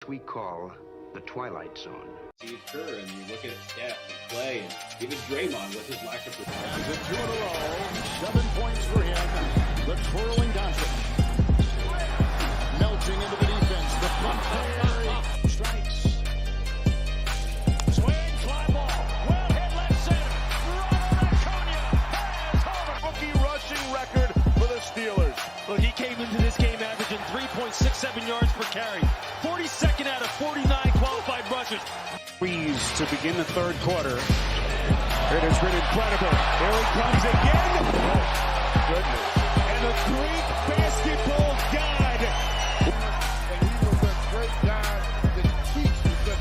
we call the Twilight Zone. Steve Kerr, and you look at Steph and Clay, and even Draymond with his lack of performance. With 2 in a row, 7 points for him. The twirling Doncic, melting into the defense. The front there, strikes. Swing, fly ball, well hit left center. Ronald Acuna has home. Rookie rushing record for the Steelers. Look, he came into this game averaging 3.67 yards per carry. 42nd out of 49 qualified rushers. Freeze to begin the third quarter. It has been incredible. Here he comes again. Oh, goodness. And the Greek basketball god. And he was a great guy that teaches the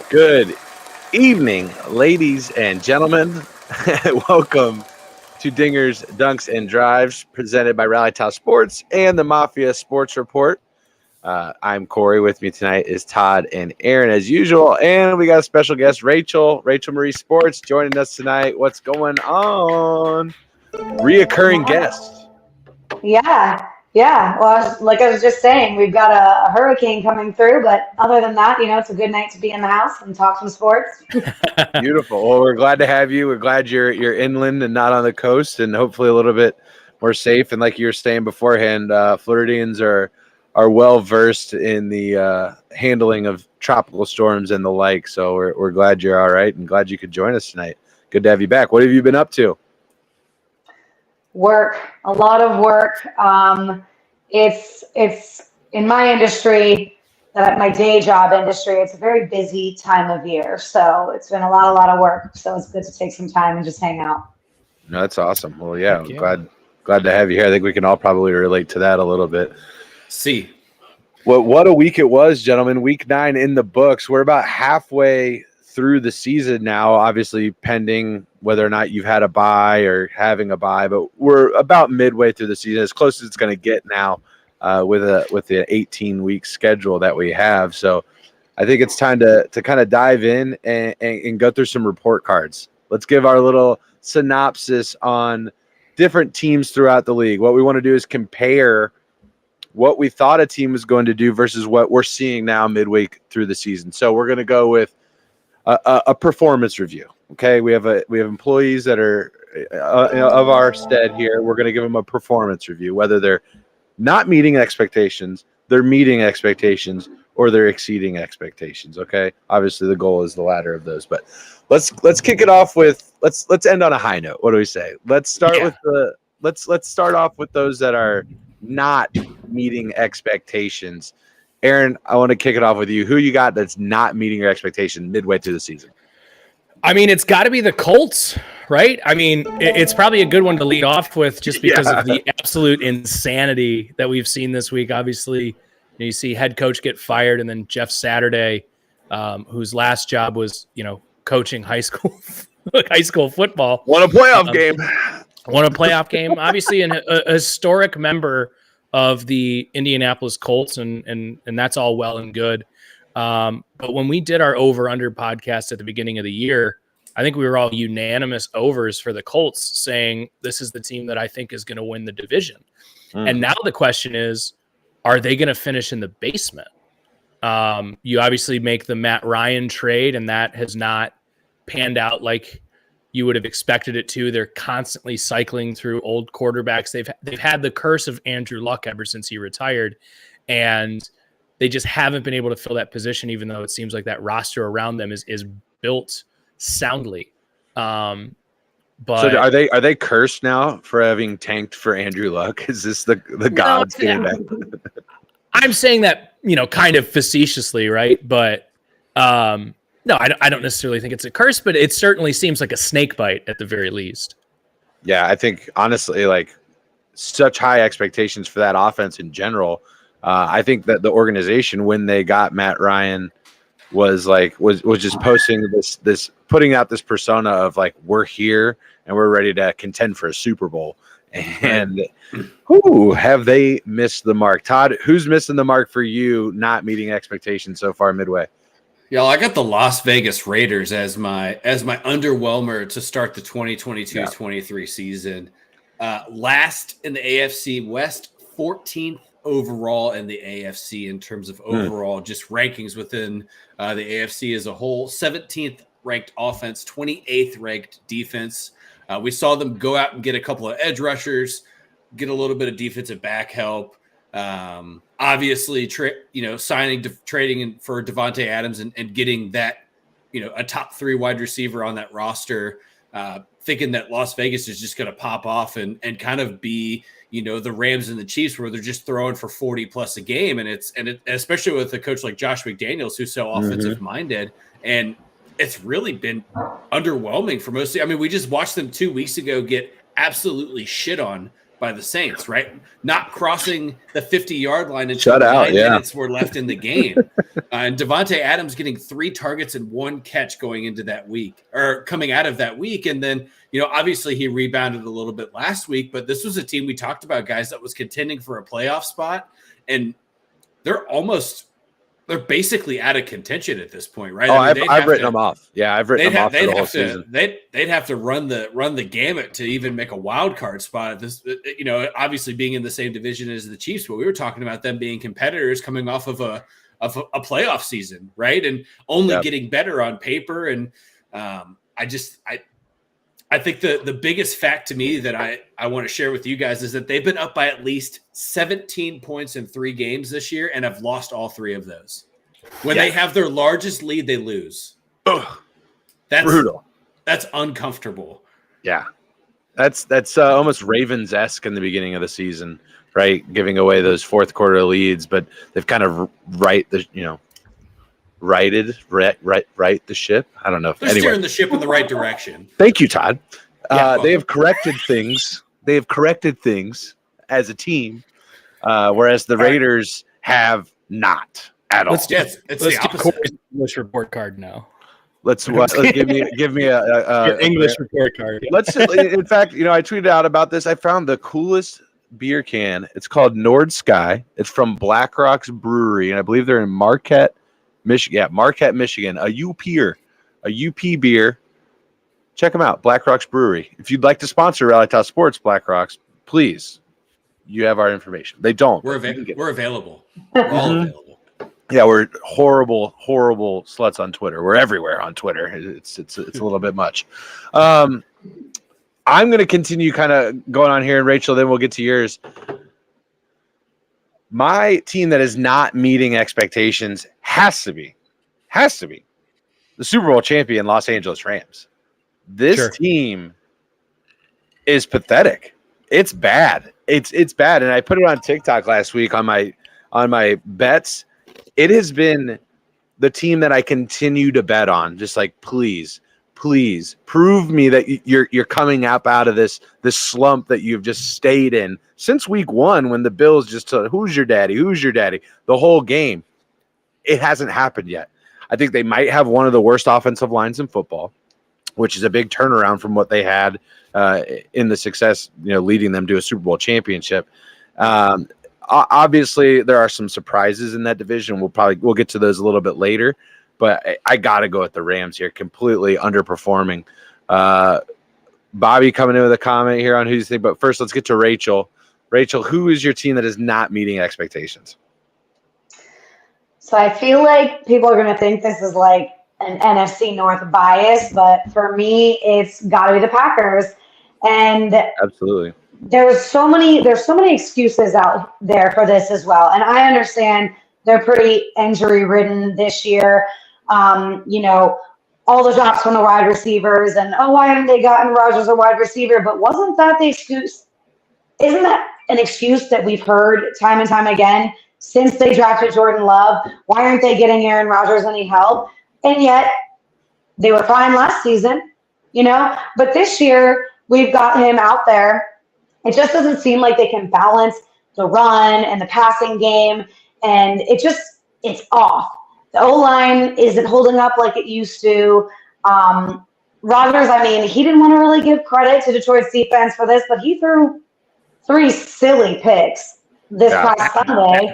Good evening, ladies and gentlemen. Welcome to Dingers, Dunks, and Drives, presented by Rally Top Sports and the Mafia Sports Report. I'm Corey. With me tonight is Todd and Aaron, as usual. And we got a special guest, Rachel Marie Sports, joining us tonight. What's going on? Reoccurring guest. Yeah. Well, I was just saying, we've got a hurricane coming through, but other than that, it's a good night to be in the house and talk some sports. Beautiful. Well, we're glad to have you. We're glad you're inland and not on the coast, and hopefully a little bit more safe. And like you were saying beforehand, Floridians are well versed in the handling of tropical storms and the like. So we're glad you're all right and glad you could join us tonight. Good to have you back. What have you been up to? Work, a lot of work. It's in my industry, my day job industry, it's a very busy time of year. So it's been a lot of work. So it's good to take some time and just hang out. No, that's awesome. Well, yeah, I'm glad to have you here. I think we can all probably relate to that a little bit. See. Well, what a week it was, gentlemen. Week 9 in the books. We're about halfway through the season now, obviously pending whether or not you've had a bye or having a bye, but we're about midway through the season, as close as it's going to get now with the 18-week schedule that we have. So I think it's time to kind of dive in and go through some report cards. Let's give our little synopsis on different teams throughout the league. What we want to do is compare what we thought a team was going to do versus what we're seeing now midway through the season. So we're going to go with a performance review. Okay, we have employees that are of our stead here. We're going to give them a performance review, whether they're not meeting expectations, they're meeting expectations, or they're exceeding expectations. Okay, obviously the goal is the latter of those. But let's kick it off with let's end on a high note. What do we say? Let's start with let's start off with those that are not meeting expectations. Aaron, I want to kick it off with you. Who you got that's not meeting your expectation midway through the season? I mean, it's got to be the Colts, right? I mean, it's probably a good one to lead off with just because of the absolute insanity that we've seen this week. Obviously, you see head coach get fired, and then Jeff Saturday, whose last job was, coaching high school football. Won a playoff game. Won a playoff game. Obviously, a historic member of the Indianapolis Colts, and that's all well and good. But when we did our over-under podcast at the beginning of the year, I think we were all unanimous overs for the Colts, saying this is the team that I think is going to win the division. And now the question is, are they going to finish in the basement? You obviously make the Matt Ryan trade, and that has not panned out like you would have expected it to. They're constantly cycling through old quarterbacks. They've had the curse of Andrew Luck ever since he retired, and they just haven't been able to fill that position, even though it seems like that roster around them is built soundly. But so are they cursed now for having tanked for Andrew Luck? Is this the gods getting back? I'm saying that, kind of facetiously, right? But no, I don't necessarily think it's a curse, but it certainly seems like a snake bite at the very least. Yeah, I think honestly, like such high expectations for that offense in general. I think that the organization, when they got Matt Ryan, was just posting this putting out this persona of like, we're here and we're ready to contend for a Super Bowl. And have they missed the mark? Todd, who's missing the mark for you, not meeting expectations so far midway? Y'all, I got the Las Vegas Raiders as my underwhelmer to start the 2022-23 season. Last in the AFC West, 14th overall in the AFC in terms of overall just rankings within the AFC as a whole. 17th ranked offense, 28th ranked defense. We saw them go out and get a couple of edge rushers, get a little bit of defensive back help. Obviously, trading for Devontae Adams and getting that, a top 3 wide receiver on that roster, thinking that Las Vegas is just going to pop off and kind of be, the Rams and the Chiefs where they're just throwing for 40 plus a game. And especially with a coach like Josh McDaniels, who's so offensive minded, and it's really been underwhelming for most. I mean, we just watched them 2 weeks ago get absolutely shit on by the Saints, right? Not crossing the 50-yard line until 9 minutes were left in the game. And Devontae Adams getting 3 targets and 1 catch going into that week, or coming out of that week. And then, obviously he rebounded a little bit last week, but this was a team we talked about, guys, that was contending for a playoff spot. And they're basically out of contention at this point, right? Oh, I've written them off. Yeah, I've written them off for the whole season. They'd have to run the gamut to even make a wild card spot at this. Obviously being in the same division as the Chiefs, but we were talking about them being competitors coming off of a playoff season, right? And only getting better on paper. And I think the biggest fact to me that I want to share with you guys is that they've been up by at least 17 points in 3 games this year and have lost all 3 of those. When they have their largest lead, they lose. That's brutal. That's uncomfortable. Yeah. That's almost Ravens-esque in the beginning of the season, right? Giving away those fourth quarter leads, but they've kind of right the ship. I don't know. They're steering the ship in the right direction. Thank you, Todd. They have corrected things. They have corrected things as a team, whereas the Raiders have not at all. Let's get Corey's English report card now. Let's give me a your English report card. Let's. In fact, I tweeted out about this. I found the coolest beer can. It's called Nord Sky. It's from Black Rock's Brewery, and I believe they're in Marquette, Michigan. Yeah, Marquette, Michigan. A UP beer. Check them out, Black Rock's Brewery. If you'd like to sponsor Rally Top Sports, Black Rocks, please. You have our information. They don't. We're available. We're all available. Yeah, we're horrible sluts on Twitter. We're everywhere on Twitter. It's a little bit much. I'm going to continue kind of going on here, and Rachel, then we'll get to yours. My team that is not meeting expectations has to be the Super Bowl champion Los Angeles Rams. This team is pathetic. It's bad. It's bad. And I put it on TikTok last week on my bets. It has been the team that I continue to bet on. Just like, please prove me that you're coming up out of this slump that you've just stayed in since week 1 when the Bills just told, who's your daddy? The whole game. It hasn't happened yet. I think they might have one of the worst offensive lines in football, which is a big turnaround from what they had in the success, leading them to a Super Bowl championship. Obviously, there are some surprises in that division. We'll get to those a little bit later, but I got to go with the Rams here, completely underperforming. Bobby coming in with a comment here on who you think, but first let's get to Rachel. Rachel, who is your team that is not meeting expectations? So I feel like people are going to think this is like an NFC North bias, but for me, it's got to be the Packers. And absolutely, there's so many excuses out there for this as well. And I understand they're pretty injury ridden this year. All the drops from the wide receivers and, why haven't they gotten Rodgers a wide receiver? But wasn't that the excuse? Isn't that an excuse that we've heard time and time again since they drafted Jordan Love? Why aren't they getting Aaron Rodgers any help? And yet they were fine last season, but this year we've got him out there. It just doesn't seem like they can balance the run and the passing game. And it's off. The O-line isn't holding up like it used to. Rodgers, he didn't want to really give credit to Detroit's defense for this, but he threw 3 silly picks this past Sunday.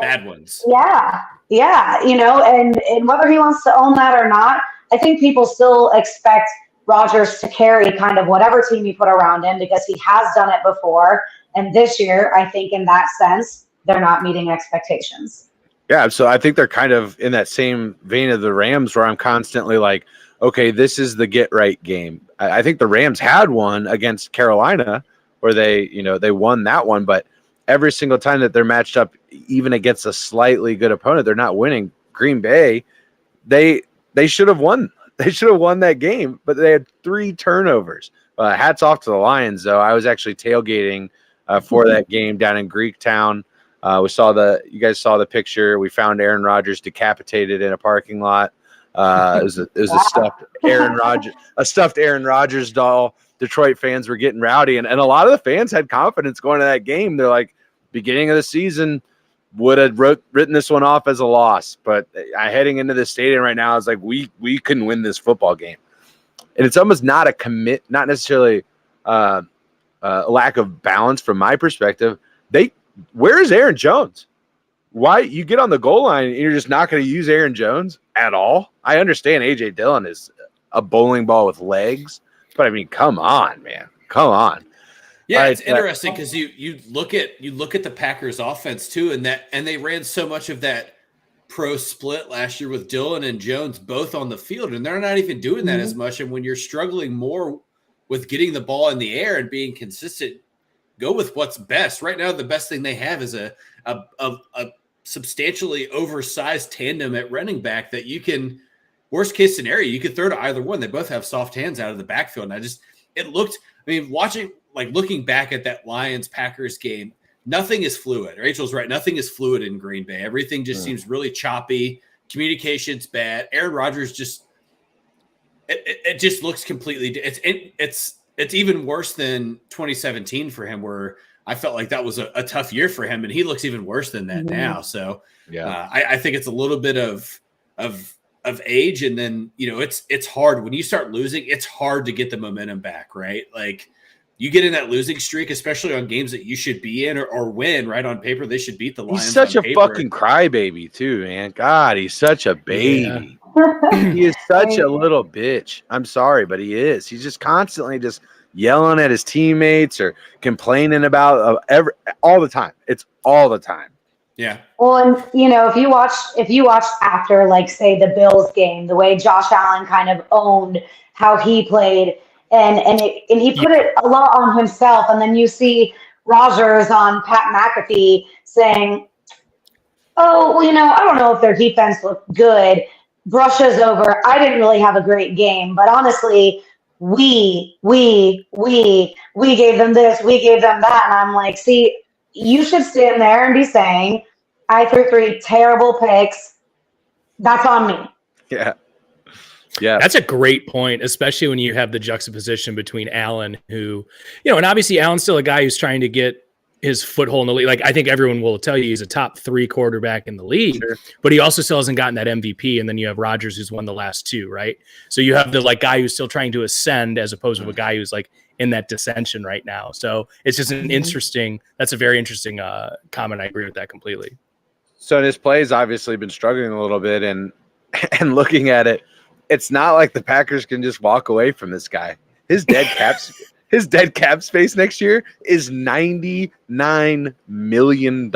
Bad ones. Yeah. Yeah, and whether he wants to own that or not, I think people still expect Rodgers to carry kind of whatever team you put around him because he has done it before. And this year, I think in that sense, they're not meeting expectations. Yeah, so I think they're kind of in that same vein of the Rams where I'm constantly like, okay, this is the get right game. I think the Rams had one against Carolina where they won that one, but every single time that they're matched up, even against a slightly good opponent, they're not winning. Green Bay, they should have won. They should have won that game, but they had 3 turnovers. Hats off to the Lions, though. I was actually tailgating for that game down in Greektown. You guys saw the picture. We found Aaron Rodgers decapitated in a parking lot. It was a stuffed Aaron Rodgers doll. Detroit fans were getting rowdy, and a lot of the fans had confidence going to that game. They're like, beginning of the season would have written this one off as a loss, but heading into the stadium right now, I was like, we couldn't win this football game, and it's almost not a not necessarily a lack of balance from my perspective. Where's Aaron Jones? Why you get on the goal line and you're just not going to use Aaron Jones at all? I understand A.J. Dillon is a bowling ball with legs, but I mean, come on, man, come on. Yeah, it's interesting because you look at the Packers offense too, and they ran so much of that pro split last year with Dillon and Jones both on the field, and they're not even doing that as much. And when you're struggling more with getting the ball in the air and being consistent, go with what's best. Right now, the best thing they have is a substantially oversized tandem at running back that you can, worst case scenario, you could throw to either one. They both have soft hands out of the backfield. And looking back at that Lions-Packers game, nothing is fluid. Rachel's right. Nothing is fluid in Green Bay. Everything just seems really choppy. Communication's bad. Aaron Rodgers it just looks completely – it's even worse than 2017 for him, where I felt like that was a tough year for him, and he looks even worse than that now. So I think it's a little bit of age, and then it's hard when you start losing. It's hard to get the momentum back, right? Like you get in that losing streak, especially on games that you should be in or win. Right on paper, they should beat the Lions. He's such a fucking crybaby too, man. God, he's such a baby. Yeah. He is such a little bitch. I'm sorry, but he is. He's just constantly just yelling at his teammates or complaining about all the time. It's all the time. Yeah. Well, and if you watch after, like, say, the Bills game, the way Josh Allen kind of owned how he played, and he put it a lot on himself, and then you see Rodgers on Pat McAfee saying, "Oh, well, I don't know if their defense looked good. Brushes over. I didn't really have a great game, but honestly, we gave them this, we gave them that." And I'm like, see, you should stand there and be saying, I threw 3 terrible picks. That's on me. Yeah. Yeah. That's a great point, especially when you have the juxtaposition between Allen, who, and obviously Allen's still a guy who's trying to get his foothold in the league. Like, I think everyone will tell you he's a top 3 quarterback in the league, but he also still hasn't gotten that MVP. And then you have Rodgers, who's won the last 2, right? So you have the guy who's still trying to ascend as opposed to a guy who's in that dissension right now. So it's just that's a very interesting comment. I agree with that completely. So his play's obviously been struggling a little bit, and looking at it, it's not like the Packers can just walk away from this guy. His dead cap space next year is $99 million.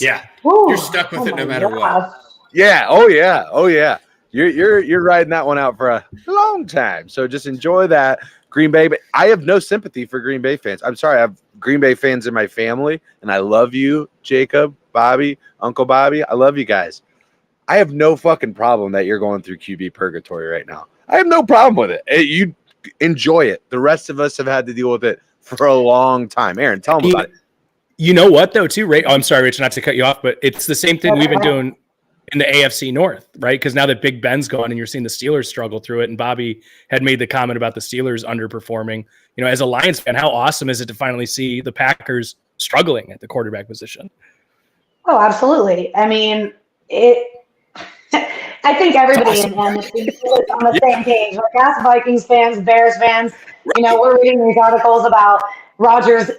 Yeah. Ooh, you're stuck with it no matter what. Yeah. Oh yeah. You're riding that one out for a long time. So just enjoy that, Green Bay. But I have no sympathy for Green Bay fans. I'm sorry. I have Green Bay fans in my family, and I love you, Jacob, Bobby, Uncle Bobby. I love you guys. I have no fucking problem that you're going through QB purgatory right now. I have no problem with it. You enjoy it. The rest of us have had to deal with it for a long time. Aaron, tell them about it. You know what, though, too, Ray? Oh, I'm sorry, Rich, not to cut you off, but it's the same thing we've been doing in the AFC North, right? Because now that Big Ben's gone and you're seeing the Steelers struggle through it, and Bobby had made the comment about the Steelers underperforming. As a Lions fan, how awesome is it to finally see the Packers struggling at the quarterback position? Oh, absolutely. I mean, I think everybody in on the same page. Like, us Vikings fans, Bears fans, we're reading these articles about Rodgers'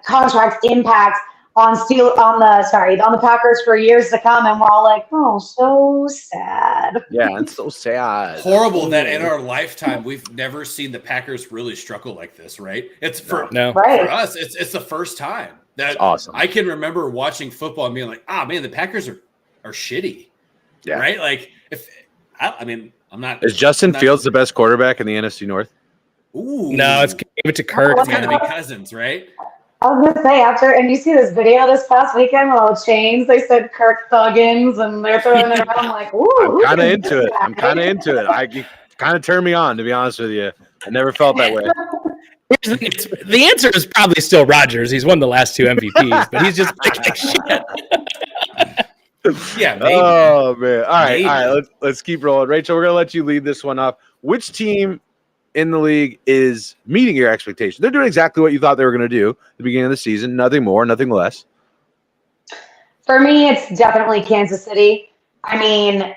contract impact on the Packers for years to come, and we're all like, oh, so sad. Yeah, it's so sad. Horrible that in our lifetime we've never seen the Packers really struggle like this, right? It's for us, it's the first time that awesome. I can remember watching football and being like, man, the Packers are shitty. Yeah. Right? Like I'm not. Is Justin Fields the best quarterback in the NFC North? Ooh. No, give it to Kirk. It's gotta be Cousins, right? I was gonna say and you see this video this past weekend with all the chains. They said Kirk Thuggins, and they're throwing it around. I'm like, ooh. I'm kind of into it. You kind of turned me on, to be honest with you. I never felt that way. The answer is probably still Rodgers. He's won the last 2 MVPs, but he's just like shit. Yeah. Maybe. Oh man! All right. Let's keep rolling. Rachel, we're gonna let you lead this one off. Which team in the league is meeting your expectations? They're doing exactly what you thought they were going to do at the beginning of the season. Nothing more, nothing less. For me, it's definitely Kansas City. I mean,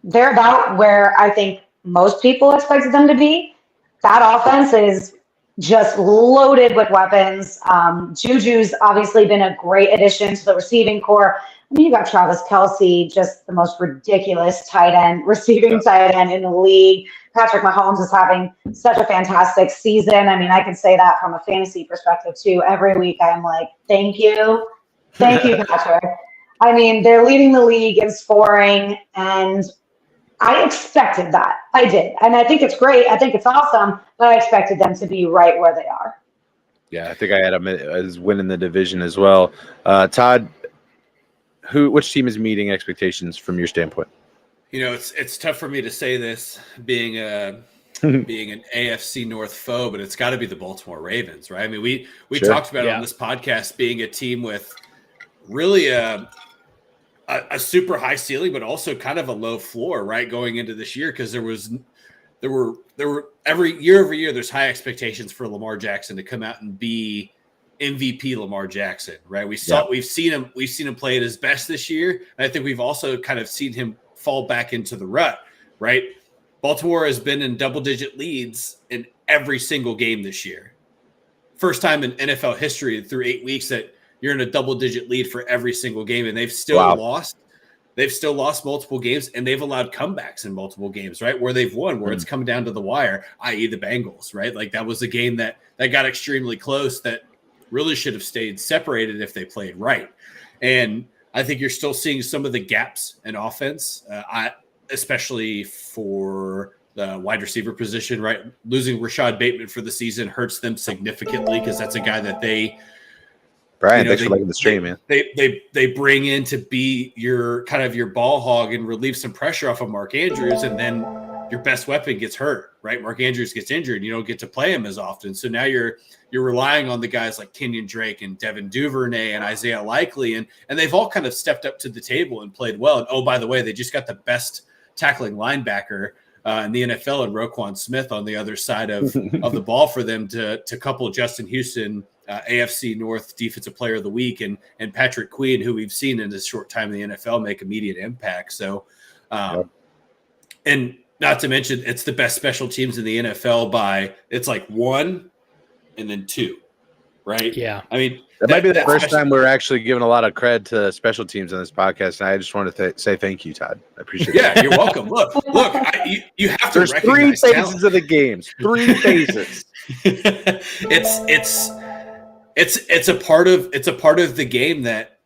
they're about where I think most people expected them to be. That offense is just loaded with weapons. Juju's obviously been a great addition to the receiving core. I mean, you got Travis Kelce, just the most ridiculous receiving tight end in the league. Patrick Mahomes is having such a fantastic season. I mean, I can say that from a fantasy perspective too. Every week I'm like, thank you, Patrick. I mean, they're leading the league in scoring, and I expected that. I did. And I think it's great. I think it's awesome, but I expected them to be right where they are. Yeah, I think I had them as winning the division as well. Todd, which team is meeting expectations from your standpoint? You know, it's tough for me to say this being an AFC North foe, but it's got to be the Baltimore Ravens, right? I mean, we talked about it on this podcast being a team with really a super high ceiling, but also kind of a low floor, right? Going into this year, because there were every year there's high expectations for Lamar Jackson to come out and be MVP Lamar Jackson, right? We've seen him play at his best this year, and I think we've also kind of seen him fall back into the rut, right? Baltimore has been in double-digit leads in every single game this year. First time in NFL history through 8 weeks that you're in a double-digit lead for every single game, and they've still lost. They've still lost multiple games, and they've allowed comebacks in multiple games, right? Where they've won, where it's come down to the wire, i.e. the Bengals, right? Like that was a game that got extremely close that really should have stayed separated if they played right. And I think you're still seeing some of the gaps in offense, especially for the wide receiver position, right? Losing Rashad Bateman for the season hurts them significantly because that's a guy that Brian, thanks for liking the stream, man. They bring in to be your kind of your ball hog and relieve some pressure off of Mark Andrews, and then your best weapon gets hurt, right? Mark Andrews gets injured, and you don't get to play him as often. So now you're relying on the guys like Kenyon Drake and Devin Duvernay and Isaiah Likely, and they've all kind of stepped up to the table and played well. And oh, by the way, they just got the best tackling linebacker in the NFL and Roquan Smith on the other side of the ball for them to couple Justin Houston, AFC North Defensive Player of the Week, and Patrick Queen, who we've seen in this short time in the NFL make immediate impact. So, and not to mention, it's the best special teams in the NFL by it's like 1 and then 2, right? Yeah. I mean, that might be the first time we're actually giving a lot of cred to special teams on this podcast, and I just wanted to say thank you, Todd. I appreciate it. Yeah, you're welcome. Look, you have to. There's 3 phases of the games. 3 phases. It's a part of the game that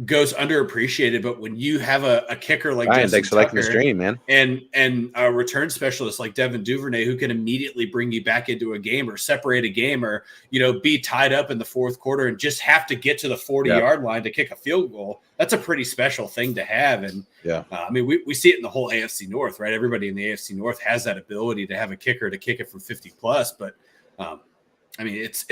goes underappreciated, but when you have a kicker like Ryan, Justin thanks for liking the Tucker stream, man, and a return specialist like Devin Duvernay who can immediately bring you back into a game or separate a game or be tied up in the fourth quarter and just have to get to the 40-yard line to kick a field goal, that's a pretty special thing to have. And I mean, we see it in the whole AFC North, right? Everybody in the AFC North has that ability to have a kicker to kick it from 50 plus, but I mean, it's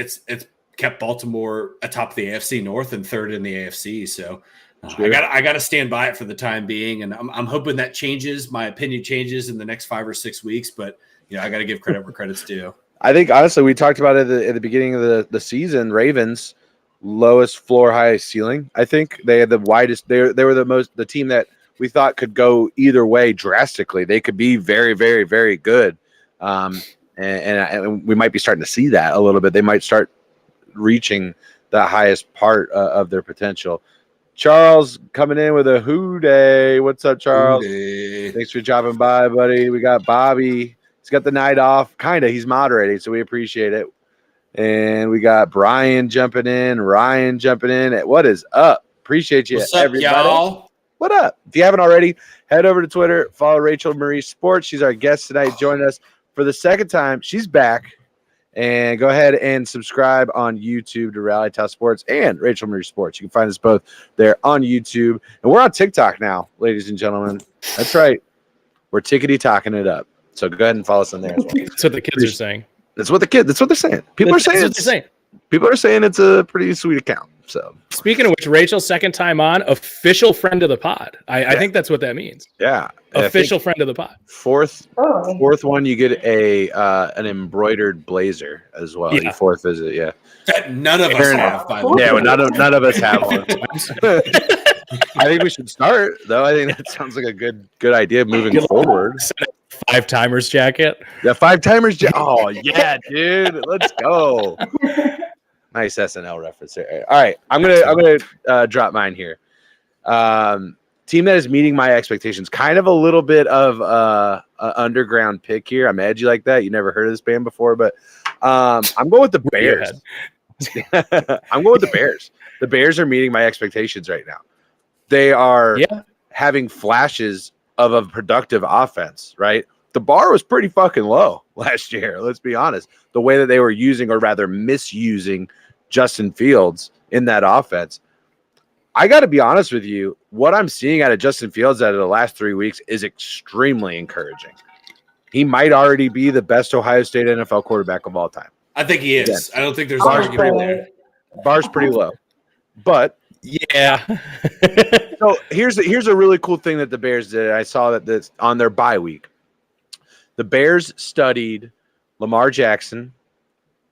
kept Baltimore atop the AFC North and third in the AFC. So I got to stand by it for the time being. And I'm hoping that changes. My opinion changes in the next 5 or 6 weeks, but I got to give credit where credit's due. I think honestly, we talked about it at the beginning of the season, Ravens lowest floor, highest ceiling. I think they had the widest, they were the team that we thought could go either way drastically. They could be very, very, very good. And we might be starting to see that a little bit. They might start reaching the highest part of their potential. Charles coming in with a who day. What's up, Charles? Hooday. Thanks for dropping by, buddy. We got Bobby. He's got the night off. Kinda. He's moderating, so we appreciate it. And we got Brian jumping in, Ryan jumping in. What is up? Appreciate you, What's up, everybody. y'all? What up? If you haven't already, head over to Twitter, follow Rachel Marie Sports. She's our guest tonight, joining us for the second time. She's back. And go ahead and subscribe on YouTube to Rally Top Sports and Rachel Marie Sports. You can find us both there on YouTube. And we're on TikTok now, ladies and gentlemen. That's right. We're tickety-talking it up. So go ahead and follow us on there as well. That's what the kids are saying. That's what they're saying. People are saying it's a pretty sweet account. So speaking of which, Rachel, second time on, official friend of the pod. I think that's what that means. Yeah. Official friend of the pod. Fourth one, you get an embroidered blazer as well. Yeah. Your fourth visit, yeah. None of us have, by the way. Yeah, well, none of us have one. I think we should start, though. I think that sounds like a good idea moving forward. 5-timers jacket. The 5-timers jacket. Oh, yeah, dude. Let's go. Nice SNL reference there. All right, I'm gonna drop mine here. Team that is meeting my expectations. Kind of a little bit of a underground pick here. I'm edgy like that. You never heard of this band before, but I'm going with the Bears. I'm going with the Bears. The Bears are meeting my expectations right now. They are having flashes of a productive offense, right? The bar was pretty fucking low last year. Let's be honest. The way that they were using, or rather misusing, Justin Fields in that offense. I got to be honest with you. What I'm seeing out of Justin Fields out of the last 3 weeks is extremely encouraging. He might already be the best Ohio State NFL quarterback of all time. I think he is. Yes. I don't think there's Bar's argument there. Bar's pretty low. But yeah. so here's a really cool thing that the Bears did. I saw that's on their bye week. The Bears studied Lamar Jackson.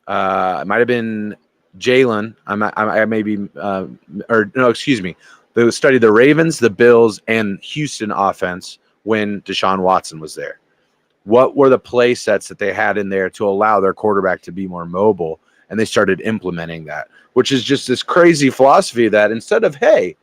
It might have been Jalen. I may be, or no, excuse me. They studied the Ravens, the Bills, and Houston offense when Deshaun Watson was there. What were the play sets that they had in there to allow their quarterback to be more mobile? And they started implementing that, which is just this crazy philosophy that instead of, hey,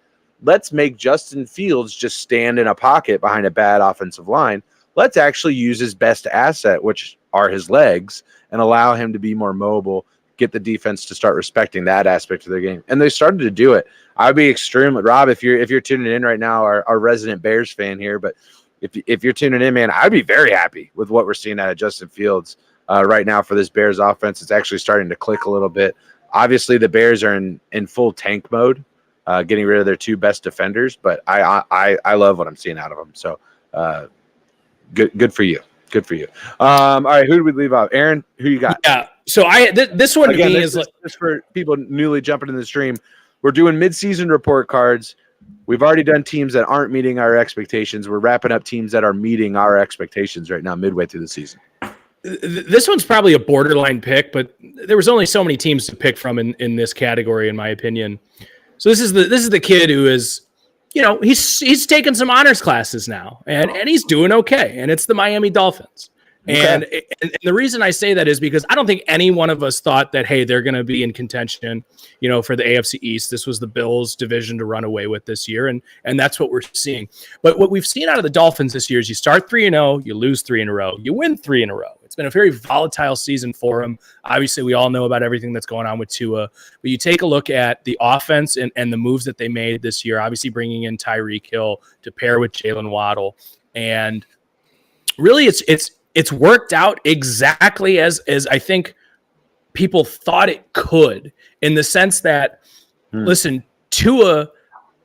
let's make Justin Fields just stand in a pocket behind a bad offensive line, let's actually use his best asset, which are his legs, and allow him to be more mobile, get the defense to start respecting that aspect of their game. And they started to do it. I'd be extremely, Rob, if you're tuning in right now, our resident Bears fan here, but if you're tuning in, man, I'd be very happy with what we're seeing out of Justin Fields right now for this Bears offense. It's actually starting to click a little bit. Obviously, the Bears are in full tank mode, getting rid of their two best defenders, but I love what I'm seeing out of them. So good for you. Good for you. All right, who did we leave off? Aaron, who you got? Yeah. So this one Again, to me this is like, just for people newly jumping in the stream. We're doing mid-season report cards. We've already done teams that aren't meeting our expectations. We're wrapping up teams that are meeting our expectations right now, midway through the season. this one's probably a borderline pick, but there was only so many teams to pick from in this category, in my opinion. So this is the kid who is, he's taken some honors classes now, and he's doing okay. And it's the Miami Dolphins. Okay. And the reason I say that is because I don't think any one of us thought that, hey, they're going to be in contention, for the AFC East. This was the Bills division to run away with this year. And that's what we're seeing. But what we've seen out of the Dolphins this year is you start 3-0, you lose 3 in a row, you win 3 in a row. It's been a very volatile season for him. Obviously, we all know about everything that's going on with Tua. But you take a look at the offense and the moves that they made this year, obviously bringing in Tyreek Hill to pair with Jalen Waddle. And really, it's worked out exactly as I think people thought it could, in the sense that, listen, Tua,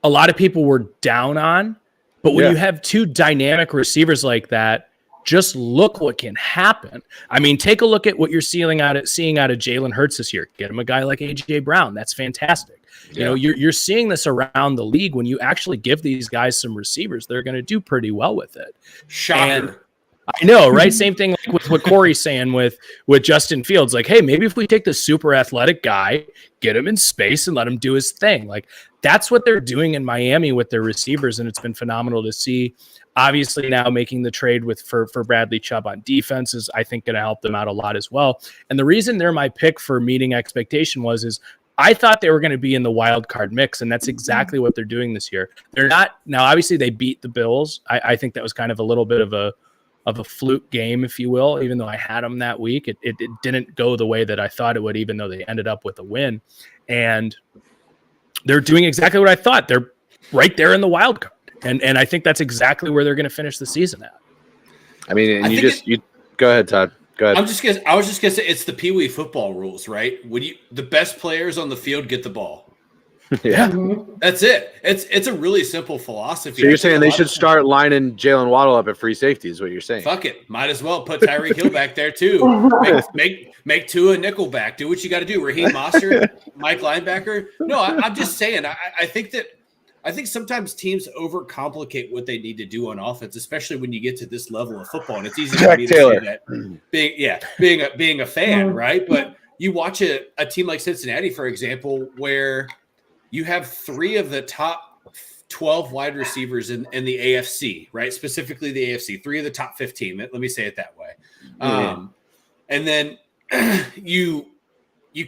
a lot of people were down on, but when you have two dynamic receivers like that, just look what can happen. I mean, take a look at what you're seeing out of Jalen Hurts this year. Get him a guy like A.J. Brown. That's fantastic. Yeah. You're seeing this around the league. When you actually give these guys some receivers, they're going to do pretty well with it. Shocker. I know, right? Same thing like with what Corey's saying with Justin Fields. Like, hey, maybe if we take the super athletic guy, get him in space and let him do his thing. Like, that's what they're doing in Miami with their receivers, and it's been phenomenal to see. Obviously, now making the trade for Bradley Chubb on defense is, I think, going to help them out a lot as well. And the reason they're my pick for meeting expectation is I thought they were going to be in the wild card mix, and that's exactly what they're doing this year. They're not now. Obviously, they beat the Bills. I think that was kind of a little bit of a fluke game, if you will. Even though I had them that week, it didn't go the way that I thought it would. Even though they ended up with a win, and they're doing exactly what I thought. They're right there in the wild card, and I think that's exactly where they're going to finish the season at. I mean, and you go ahead, Todd. Go ahead. I was just gonna say it's the Pee Wee football rules, right? The best players on the field get the ball. Yeah, that's it. It's a really simple philosophy. So you're saying they should start lining Jalen Waddle up at free safety, is what you're saying? Fuck it, might as well put Tyreek Hill back there too. Make Tua nickelback. Do what you got to do. Raheem Mostert, Mike linebacker. No, I'm just saying. I think sometimes teams overcomplicate what they need to do on offense, especially when you get to this level of football. And it's easy for me to say that being a fan, right? But you watch a team like Cincinnati, for example, where you have 3 of the top 12 wide receivers in the AFC, right? Specifically the AFC, 3 of the top 15. Let me say it that way. And then you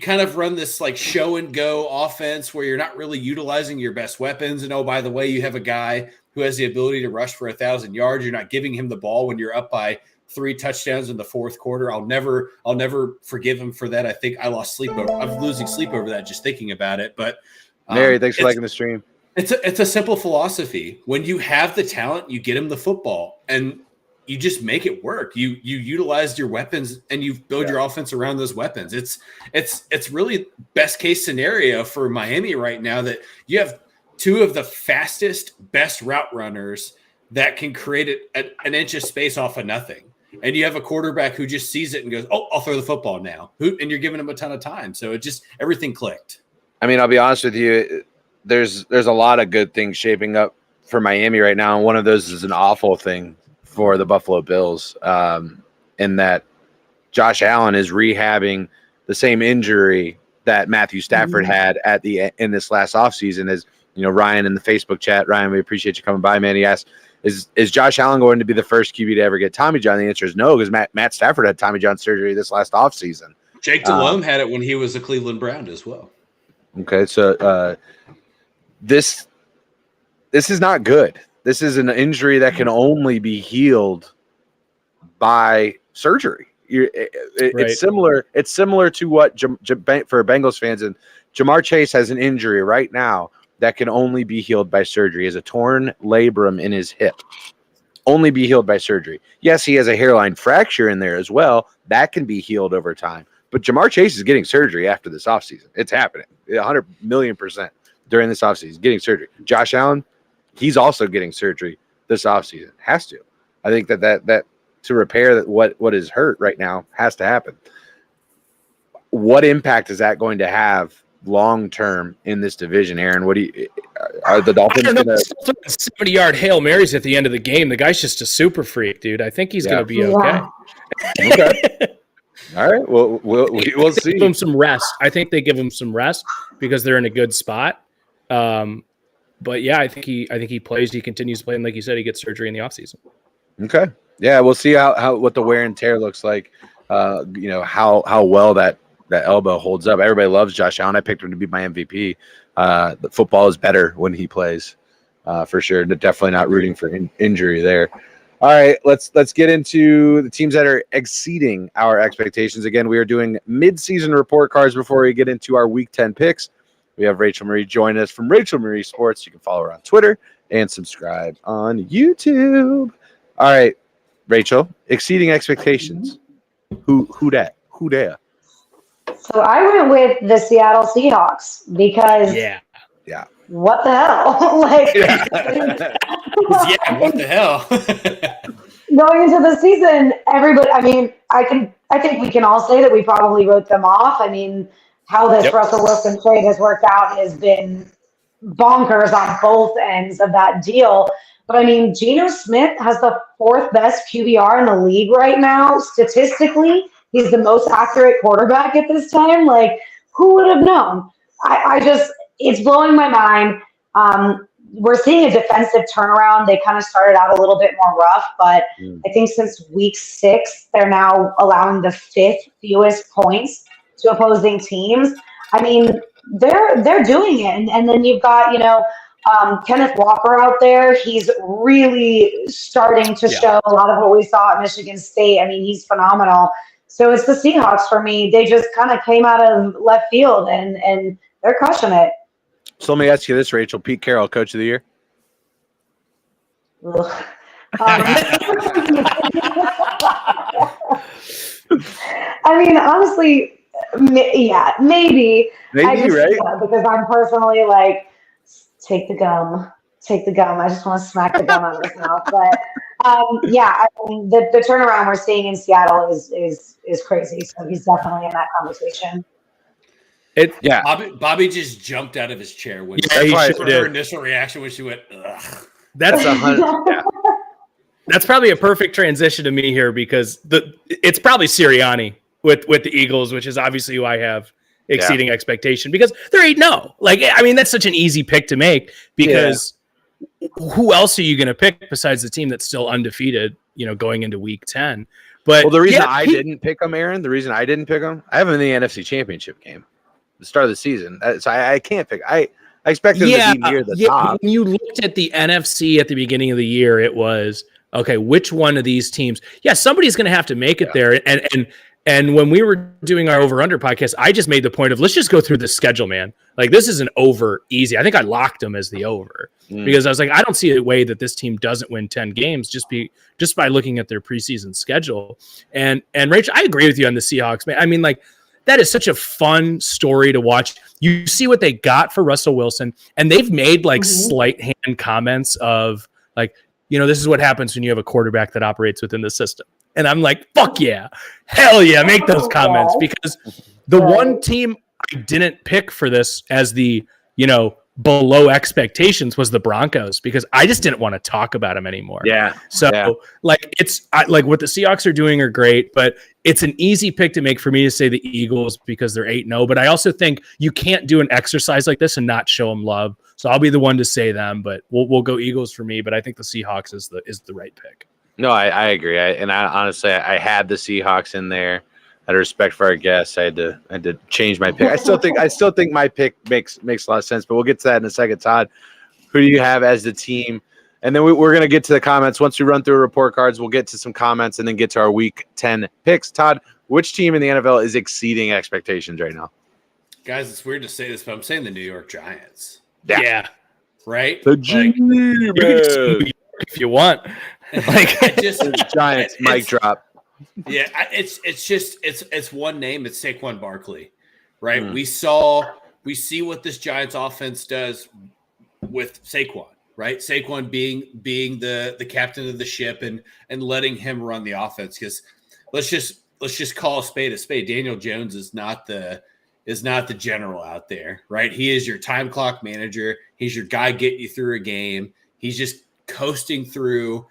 kind of run this like show and go offense where you're not really utilizing your best weapons. And, oh, by the way, you have a guy who has the ability to rush for 1,000 yards. You're not giving him the ball when you're up by 3 touchdowns in the fourth quarter. I'll never forgive him for that. I think I lost sleep over. I'm losing sleep over that just thinking about it. But Mary, thanks for liking the stream. It's a simple philosophy. When you have the talent, you get him the football, and you just make it work. You utilize your weapons and you build your offense around those weapons. It's really best case scenario for Miami right now that you have 2 of the fastest, best route runners that can create an inch of space off of nothing. And you have a quarterback who just sees it and goes, "Oh, I'll throw the football now." And you're giving him a ton of time. So everything clicked. I mean, I'll be honest with you. There's a lot of good things shaping up for Miami right now. And one of those is an awful thing for the Buffalo Bills, in that Josh Allen is rehabbing the same injury that Matthew Stafford had in this last offseason. As you know, Ryan in the Facebook chat, Ryan, we appreciate you coming by, man. He asked, is Josh Allen going to be the first QB to ever get Tommy John? The answer is no, because Matt Stafford had Tommy John surgery this last offseason. Jake Delhomme had it when he was a Cleveland Brown as well. Okay, so this is not good. This is an injury that can only be healed by surgery. It's similar. It's similar to what for Bengals fans, and Jamar Chase has an injury right now that can only be healed by surgery. He has a torn labrum in his hip. Only be healed by surgery. Yes, he has a hairline fracture in there as well. That can be healed over time. But Jamar Chase is getting surgery after this offseason. It's happening 100,000,000% during this offseason. He's getting surgery. Josh Allen, he's also getting surgery this offseason. Has to. I think that to repair what is hurt right now has to happen. What impact is that going to have long term in this division, Aaron? Are the Dolphins going to 70-yard Hail Marys at the end of the game? The guy's just a super freak, dude. I think he's going to be okay. Okay. All right. Well, we'll see. Give him some rest. I think they give him some rest because they're in a good spot. But yeah, I think he plays. He continues playing. Like you said, he gets surgery in the offseason. Okay. Yeah, we'll see what the wear and tear looks like. How well that elbow holds up. Everybody loves Josh Allen. I picked him to be my MVP. The football is better when he plays, for sure. Definitely not rooting for injury there. All right, let's get into the teams that are exceeding our expectations. Again, we are doing mid-season report cards before we get into our Week 10 picks. We have Rachel Marie join us from Rachel Marie Sports. You can follow her on Twitter and subscribe on YouTube. All right, Rachel, exceeding expectations. Who dat? Who there? So I went with the Seattle Seahawks because what the hell? What the hell? Going into the season, everybody, I think we can all say that we probably wrote them off. I mean, how this Russell Wilson trade has worked out has been bonkers on both ends of that deal. But I mean, Geno Smith has the 4th best QBR in the league right now. Statistically, he's the most accurate quarterback at this time. Like, who would have known? It's blowing my mind. We're seeing a defensive turnaround. They kind of started out a little bit more rough, but I think since week 6, they're now allowing the 5th fewest points to opposing teams. I mean, they're doing it. And then you've got, Kenneth Walker out there. He's really starting to show a lot of what we saw at Michigan State. I mean, he's phenomenal. So it's the Seahawks for me. They just kind of came out of left field and they're crushing it. So let me ask you this, Rachel. Pete Carroll, Coach of the Year? I mean, honestly, yeah, maybe. Maybe, right? Because I'm personally like, take the gum. I just want to smack the gum out of his mouth. But yeah, I mean, the turnaround we're seeing in Seattle is crazy. So he's definitely in that conversation. Bobby just jumped out of his chair when her initial reaction when she went, ugh. That's That's probably a perfect transition to me here because it's probably Sirianni with the Eagles, which is obviously who I have exceeding expectation because they're 8-0. Like, I mean, that's such an easy pick to make because who else are you going to pick besides the team that's still undefeated, going into week 10? But the reason I didn't pick them, Aaron, I have them in the NFC Championship game, the start of the season. So I can't pick. I expect them to be near the top. When you looked at the NFC at the beginning of the year, it was, okay, which one of these teams? Yeah, somebody's going to have to make it there. And when we were doing our over-under podcast, I just made the point of let's just go through the schedule, man. Like, this is an over easy. I think I locked them as the over because I was like, I don't see a way that this team doesn't win 10 games just by looking at their preseason schedule. And Rachel, I agree with you on the Seahawks, man. I mean, like, that is such a fun story to watch. You see what they got for Russell Wilson, and they've made like slight hand comments of like, this is what happens when you have a quarterback that operates within the system. And I'm like, fuck yeah, hell yeah, make those comments because the one team I didn't pick for this as the, below expectations was the Broncos because I just didn't want to talk about them anymore. Yeah. So like like what the Seahawks are doing are great, but it's an easy pick to make for me to say the Eagles because they're 8-0. But I also think you can't do an exercise like this and not show them love. So I'll be the one to say them, but we'll go Eagles for me. But I think the Seahawks is the right pick. No, I agree. I honestly had the Seahawks in there. Out of respect for our guests, I had to change my pick. I still think my pick makes a lot of sense, but we'll get to that in a second. Todd, who do you have as the team? And then we're going to get to the comments. Once we run through report cards, we'll get to some comments and then get to our Week 10 picks. Todd, which team in the NFL is exceeding expectations right now? Guys, it's weird to say this, but I'm saying the New York Giants. Yeah. Right? The G-Man. If you want. Like, the Giants mic drop. Yeah, it's one name. It's Saquon Barkley, right? We see what this Giants offense does with Saquon, right? Saquon being the captain of the ship and letting him run the offense. Because let's just call a spade a spade. Daniel Jones is not the general out there, right? He is your time clock manager. He's your guy getting you through a game. He's just coasting through,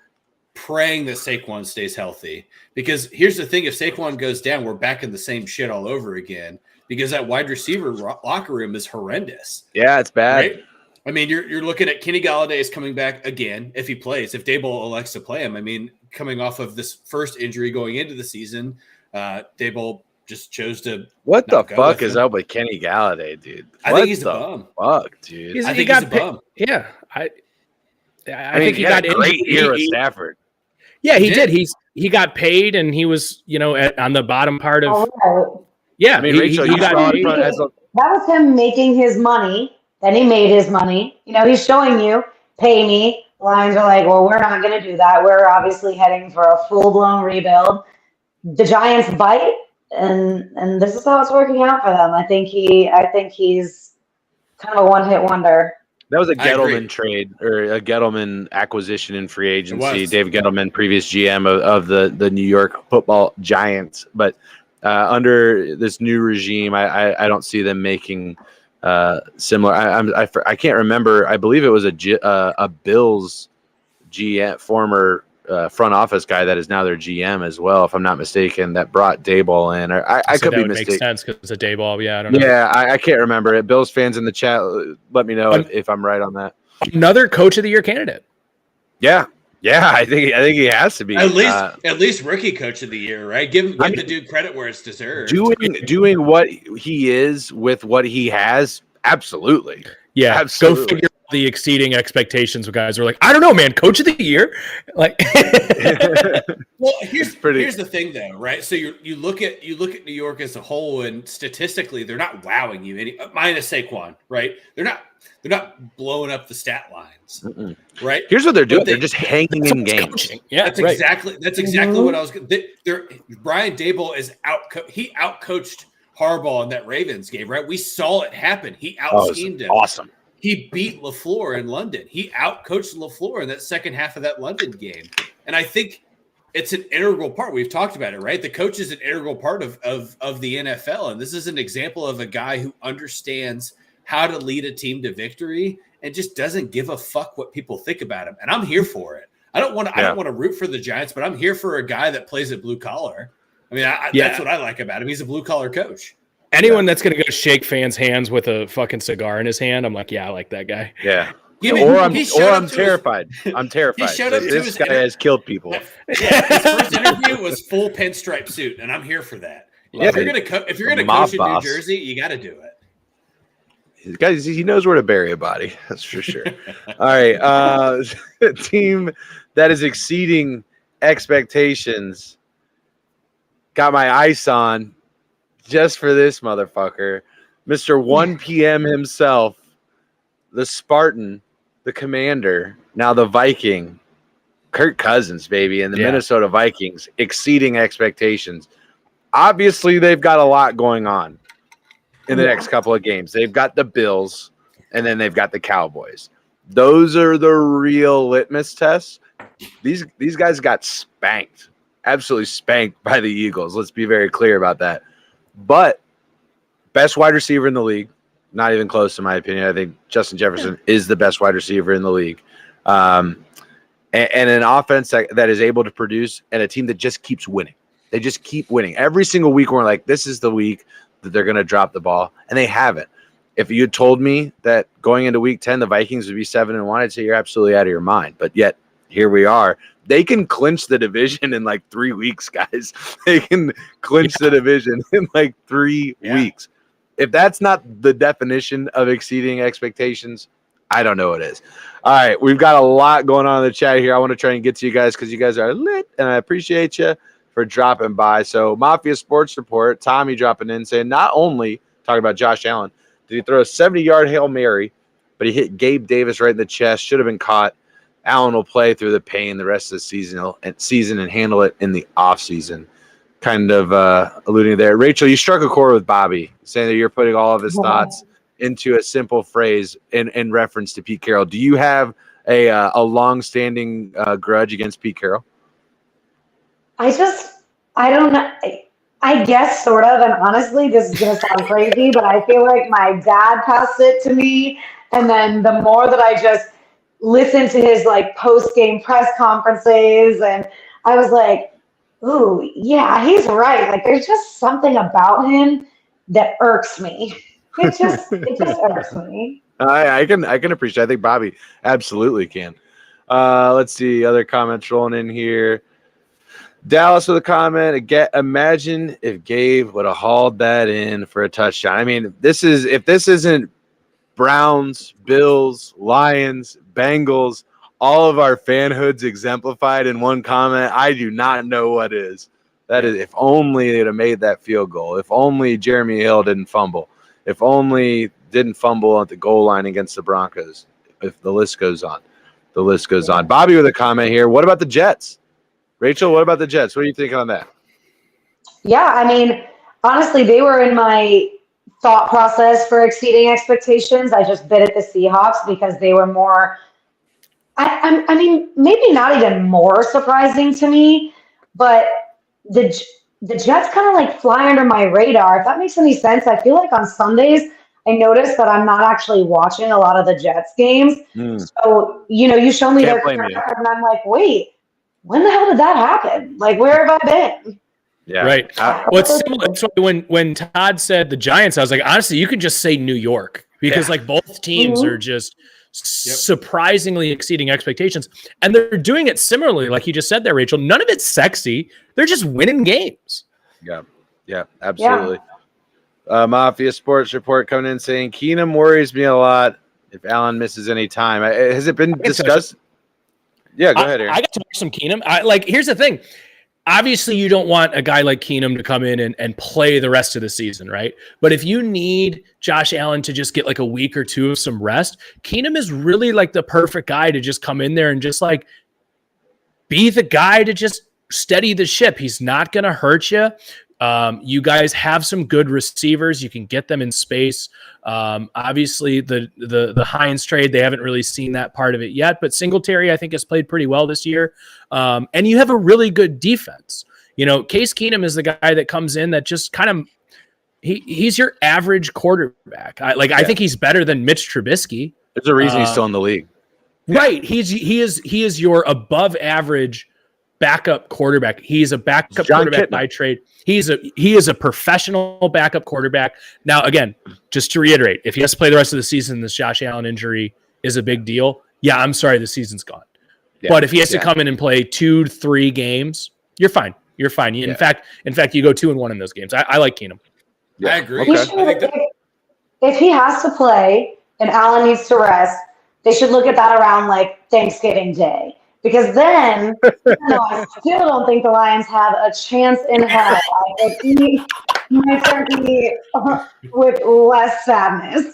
praying that Saquon stays healthy. Because here's the thing, if Saquon goes down, we're back in the same shit all over again because that wide receiver locker room is horrendous. Yeah, it's bad. Right? I mean, you're looking at Kenny Galladay is coming back again if he plays, if Daboll elects to play him. I mean, coming off of this first injury going into the season, Daboll just chose to. What the fuck is up with Kenny Galladay, dude? I think he's a bum. Fuck, dude. I think he's a bum. Yeah, I think he got a great year with Stafford. Yeah, he did. He got paid, and he was, on the bottom part of. Yeah, I mean, Rachel, he got paid. That was him making his money. Then he made his money. He's showing you, pay me. Lions are like, well, we're not going to do that. We're obviously heading for a full-blown rebuild. The Giants bite, and this is how it's working out for them. I think he's kind of a one-hit wonder. That was a Gettleman trade or a Gettleman acquisition in free agency. Dave Gettleman, previous GM of the New York Football Giants. But under this new regime, I don't see them making similar. I can't remember. I believe it was a Bills GM, former front office guy that is now their GM as well, if I'm not mistaken, that brought Daboll in. Or I could be mistaken. Makes sense because it's a Daboll. Yeah, I don't know. Yeah, I can't remember it. Bills fans in the chat, let me know if I'm right on that. Another Coach of the Year candidate. Yeah, I think he has to be at least rookie Coach of the Year, right? Give the dude credit where it's deserved. Doing what he is with what he has Absolutely. Yeah, Absolutely. go figure out the exceeding expectations. Guys are like, I don't know, man. Coach of the year, like. Well, here's the thing, though, right? So you look at New York as a whole, and statistically, they're not wowing you. Minus Saquon, right? They're not blowing up the stat lines, right? Here's what they're doing: they're just hanging in games. Coaching. Yeah, that's exactly what I was. Brian Daboll is he outcoached Harbaugh in that Ravens game, right? We saw it happen. He out-schemed him. Awesome. He beat LaFleur in London. He outcoached LaFleur in that second half of that London game. And I think it's an integral part. We've talked about it, right? The coach is an integral part of the NFL. And this is an example of a guy who understands how to lead a team to victory and just doesn't give a fuck what people think about him. And I'm here for it. I don't want to root for the Giants, but I'm here for a guy that plays at blue collar. I mean, that's what I like about him. He's a blue collar coach. Anyone that's going to go shake fans' hands with a fucking cigar in his hand, I'm like, yeah, I like that guy. Yeah. I'm terrified. I'm terrified. This guy has killed people. His first interview was full pinstripe suit, and I'm here for that. If you're gonna coach in New Jersey, you got to do it. Guys, he knows where to bury a body. That's for sure. All right, a team that is exceeding expectations. Got my ice on just for this motherfucker, Mr. 1 p.m. himself, the Spartan, the Commander, now the Viking, Kirk Cousins, baby, and the Minnesota Vikings exceeding expectations. Obviously, they've got a lot going on in the next couple of games. They've got the Bills, and then they've got the Cowboys. Those are the real litmus tests. These guys got spanked, absolutely spanked by the Eagles. Let's be very clear about that. But best wide receiver in the league, not even close in my opinion. I think Justin Jefferson is the best wide receiver in the league. And an offense that is able to produce, and a team that just keeps winning. They just keep winning. Every single week we're like, this is the week that they're going to drop the ball, and they haven't. If you had told me that going into week 10 the Vikings would be 7-1, I'd say you're absolutely out of your mind. But yet here we are. They can clinch the division in like 3 weeks, guys. They can clinch the division in like 3 weeks. If that's not the definition of exceeding expectations, I don't know what is. All right, we've got a lot going on in the chat here. I want to try and get to you guys because you guys are lit, and I appreciate you for dropping by. So Mafia Sports Report, Tommy dropping in saying not only talking about Josh Allen, did he throw a 70-yard Hail Mary, but he hit Gabe Davis right in the chest, should have been caught. Allen will play through the pain the rest of the season and handle it in the offseason. Kind of alluding there. Rachel, you struck a chord with Bobby, saying that you're putting all of his thoughts into a simple phrase in reference to Pete Carroll. Do you have a long-standing grudge against Pete Carroll? I don't know. I guess sort of, and honestly, this is going to sound crazy, but I feel like my dad passed it to me, and then the more that I just listened to his like post-game press conferences, and I was like, ooh, yeah, he's right. Like, there's just something about him that irks me. It just irks me. I can appreciate. I think Bobby absolutely can. Let's see other comments rolling in here. Dallas with a comment. Imagine if Gabe would have hauled that in for a touchdown. I mean, if this isn't Browns, Bills, Lions, Bengals, all of our fanhoods exemplified in one comment, I do not know what is. That is, if only they'd have made that field goal. If only Jeremy Hill didn't fumble. If only didn't fumble at the goal line against the Broncos. If the list goes on. The list goes on. Bobby with a comment here. What about the Jets? Rachel, what about the Jets? What do you think on that? Yeah, I mean, honestly, they were in my thought process for exceeding expectations. I just bit at the Seahawks because they were more, I mean, maybe not even more surprising to me, but the Jets kind of like fly under my radar. If that makes any sense, I feel like on Sundays, I notice that I'm not actually watching a lot of the Jets games. So, you show me their record, and I'm like, wait, when the hell did that happen? Like, where have I been? Yeah, right. Well, it's similar. So when Todd said the Giants, I was like, honestly, you could just say New York because like both teams are just surprisingly exceeding expectations, and they're doing it similarly. Like you just said there, Rachel. None of it's sexy. They're just winning games. Yeah, absolutely. Mafia Sports Report coming in saying Keenum worries me a lot if Allen misses any time. Has it been discussed? Yeah, go ahead, Aaron. I got to watch some Keenum. Here's the thing. Obviously, you don't want a guy like Keenum to come in and play the rest of the season, right? But if you need Josh Allen to just get like a week or two of some rest, Keenum is really like the perfect guy to just come in there and just like be the guy to just steady the ship. He's not going to hurt you. You guys have some good receivers. You can get them in space. Obviously, the Hines trade, they haven't really seen that part of it yet. But Singletary, I think, has played pretty well this year. And you have a really good defense. Case Keenum is the guy that comes in that just kind of he's your average quarterback. I think he's better than Mitch Trubisky. There's a reason he's still in the league. Right. He is your above average backup quarterback. He's a backup quarterback by trade. He is a professional backup quarterback. Now, again, just to reiterate, if he has to play the rest of the season, this Josh Allen injury is a big deal. Yeah, I'm sorry, the season's gone. Yeah, but if he has to come in and play 2-3 games, you're fine. You're fine. In fact, you go 2-1 in those games. I like Keenum. Yeah. I agree. Okay. If he has to play and Allen needs to rest, they should look at that around like Thanksgiving Day. Because then, I still don't think the Lions have a chance in hell. He might start me with less sadness.